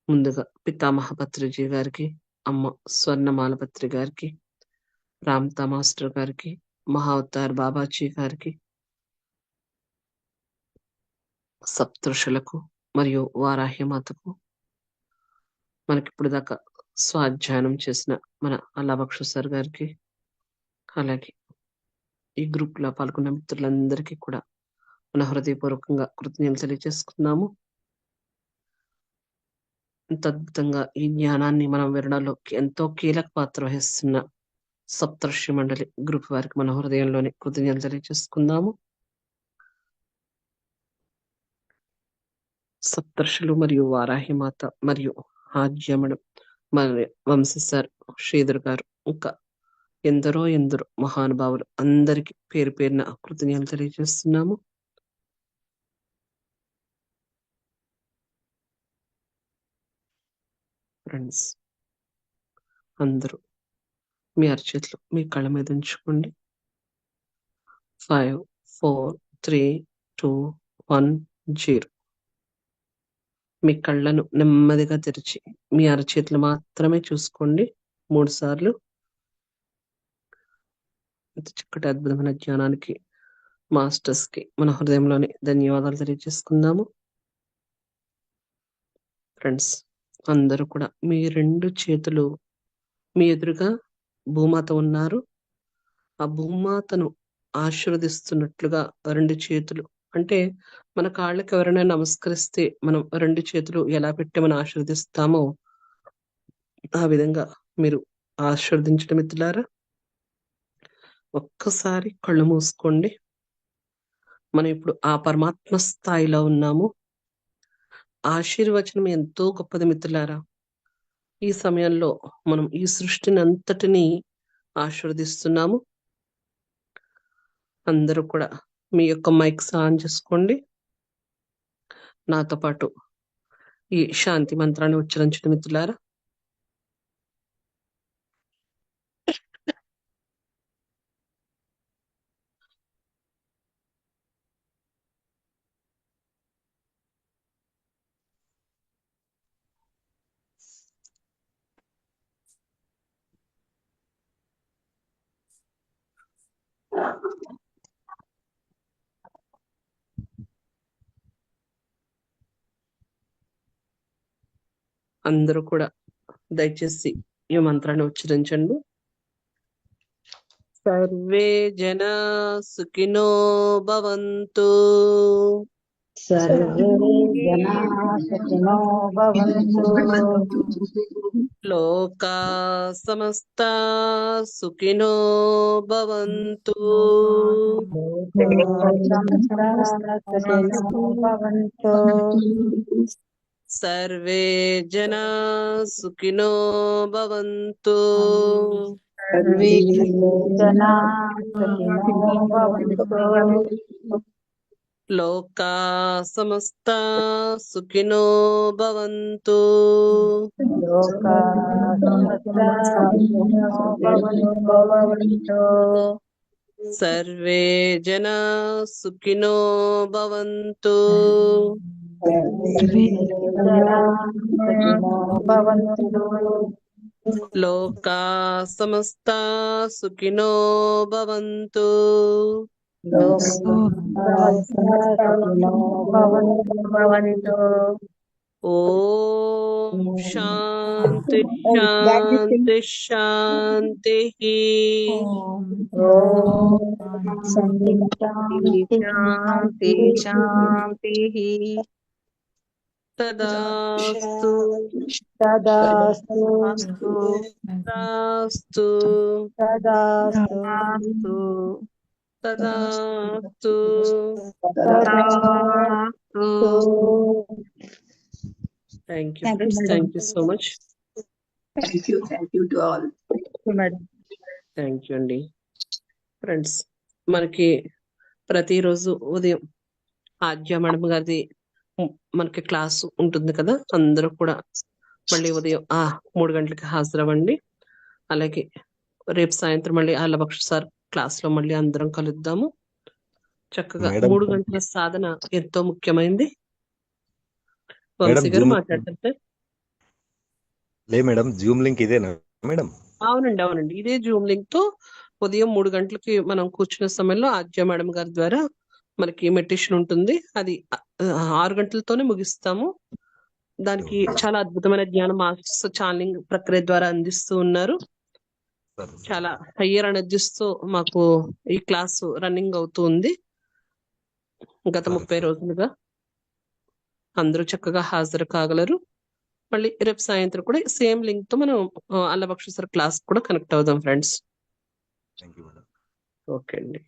ముందుగా పితామహ పత్రిజీ గారికి, అమ్మ స్వర్ణమాల పత్రి గారికి, రామ్తా మాస్టర్ గారికి, మహావతార్ బాబాజీ గారికి, సప్తఋషులకు మరియు వారాహ్యమాతకు, మనకిప్పుడు దాకా స్వాధ్యాయనం చేసిన మన అల్లాబక్షు సార్ గారికి, అలాగే ఈ గ్రూప్ లో పాల్గొన్న మిత్రులందరికీ కూడా మన హృదయపూర్వకంగా కృతజ్ఞతలు తెలియజేసుకున్నాము. ఇంత అద్భుతంగా ఈ జ్ఞానాన్ని మనం వినడంలో ఎంతో కీలక పాత్ర వహిస్తున్న సప్తర్షి మండలి గ్రూప్ వారికి మన హృదయంలోని కృతజ్ఞతలు తెలియజేసుకుందాము. సప్తర్షులు మరియు వారాహిమాత మరియు ఆద్యమడం మరి వంశీ సార్, శ్రీధర్ గారు, ఇంకా ఎందరో మహానుభావులు అందరికి పేరు పేరున కృతజ్ఞతలు తెలియజేస్తున్నాము. ఫ్రెండ్స్ అందరూ మీ అరచేతులు మీ కళ్ళ మీద ఉంచుకోండి. 5, 4, 3, 2, 1, 0. మీ కళ్ళను నెమ్మదిగా తెరిచి మీ అరచేతులు మాత్రమే చూసుకోండి 3 సార్లు. ఇంత చక్కటి అద్భుతమైన జ్ఞానానికి మాస్టర్స్ కి మన హృదయంలోని ధన్యవాదాలు తెలియజేసుకుందాము. ఫ్రెండ్స్ అందరూ కూడా మీ 2 చేతులు మీ ఎదురుగా భూమాత ఉన్నారు. ఆ భూమాతను ఆశీర్వదిస్తున్నట్లుగా 2 చేతులు, అంటే మన కాళ్ళకి ఎవరైనా నమస్కరిస్తే మనం 2 చేతులు ఎలా పెట్టి మనం ఆశీర్వదిస్తామో ఆ విధంగా మీరు ఆశీర్వదించడం మిత్రులారా. ఒక్కసారి కళ్ళు మూసుకోండి. మనం ఇప్పుడు ఆ పరమాత్మ స్థాయిలో ఉన్నాము. ఆశీర్వచనం ఎంతో గొప్పది మిత్రులారా. ఈ సమయంలో మనం ఈ సృష్టిని అంతటినీ ఆశీర్వదిస్తున్నాము. అందరూ కూడా మీ యొక్క మైక్స్ ఆన్ చేసుకోండి. నాతో పాటు ఈ శాంతి మంత్రాన్ని ఉచ్చరించడం మిత్రులారా. అందరూ కూడా దయచేసి ఈ మంత్రాన్ని ఉచ్చరించండి. సర్వే జనా సుఖినో భవంతు. సర్వే జనాః సుఖినో భవంతు. లోకా సమస్తా సుఖినో భవంతు. లోకా సమస్తా సుఖినో భవంతు. సర్వే జనా సుఖినో భవంతు. సర్వే జనాః సుఖినో భవంతు. లోకా సమస్తా సుఖినో భవంతు. లోకా సమస్తా సుఖినో భవంతు. సర్వే జనా సుఖినో భవంతు. సర్వే జనాః సుఖినో భవంతు. లోకా సమస్తా సుఖినో భవంతు. లోకా సమస్తా సుఖినో భవంతు. ఓం శాంతి శాంతి శాంతి. శాంతి శాంతి. తదాస్తు తదాస్తు తదాస్తు తదాస్తు తదాస్తు. తదాస్తు. Thank you friends, thank you so much. Thank you to all. Thank you అండి. ఫ్రెండ్స్ మనకి ప్రతిరోజు ఉదయం ఆద్య మేడం గారిది మనకి క్లాస్ ఉంటుంది కదా, అందరూ కూడా మళ్ళీ ఉదయం 3 గంటలకి హాజరవ్వండి. అలాగే రేపు సాయంత్రం మళ్ళీ ఆళ్ళబక్ష సార్ క్లాస్ లో మళ్ళీ అందరం కలుద్దాము. చక్కగా మేడం 3 గంటల సాధన ఎంతో ముఖ్యమైంది. మేడం వంశీ గారు జూమ్ మాట్లాడుతుంటే. లే మేడం జూమ్ లింక్ ఇదేనా మేడం? అవునండి, ఇదే జూమ్ లింక్ తో ఉదయం 3 గంటలకి మనం కూర్చున్న సమయంలో ఆద్య మేడం గారి ద్వారా మనకి మెడిటేషన్ ఉంటుంది. అది 6 గంటలతోనే ముగిస్తాము. దానికి చాలా అద్భుతమైన జ్ఞాన మాస్టర్స్ ఛానలింగ్ ప్రక్రియ ద్వారా అందిస్తూ ఉన్నారు. చాలా హయ్యర్ ఎనర్జీస్ తో మాకు ఈ క్లాస్ రన్నింగ్ అవుతూ ఉంది గత 30 రోజులుగా. అందరూ చక్కగా హాజరు కాగలరు. మళ్ళీ రేపు సాయంత్రం కూడా సేమ్ లింక్ తో మనం అల్లబక్ష సార్ క్లాస్ కూడా కనెక్ట్ అవుదాం friends. Thank you madam. Okay అండి.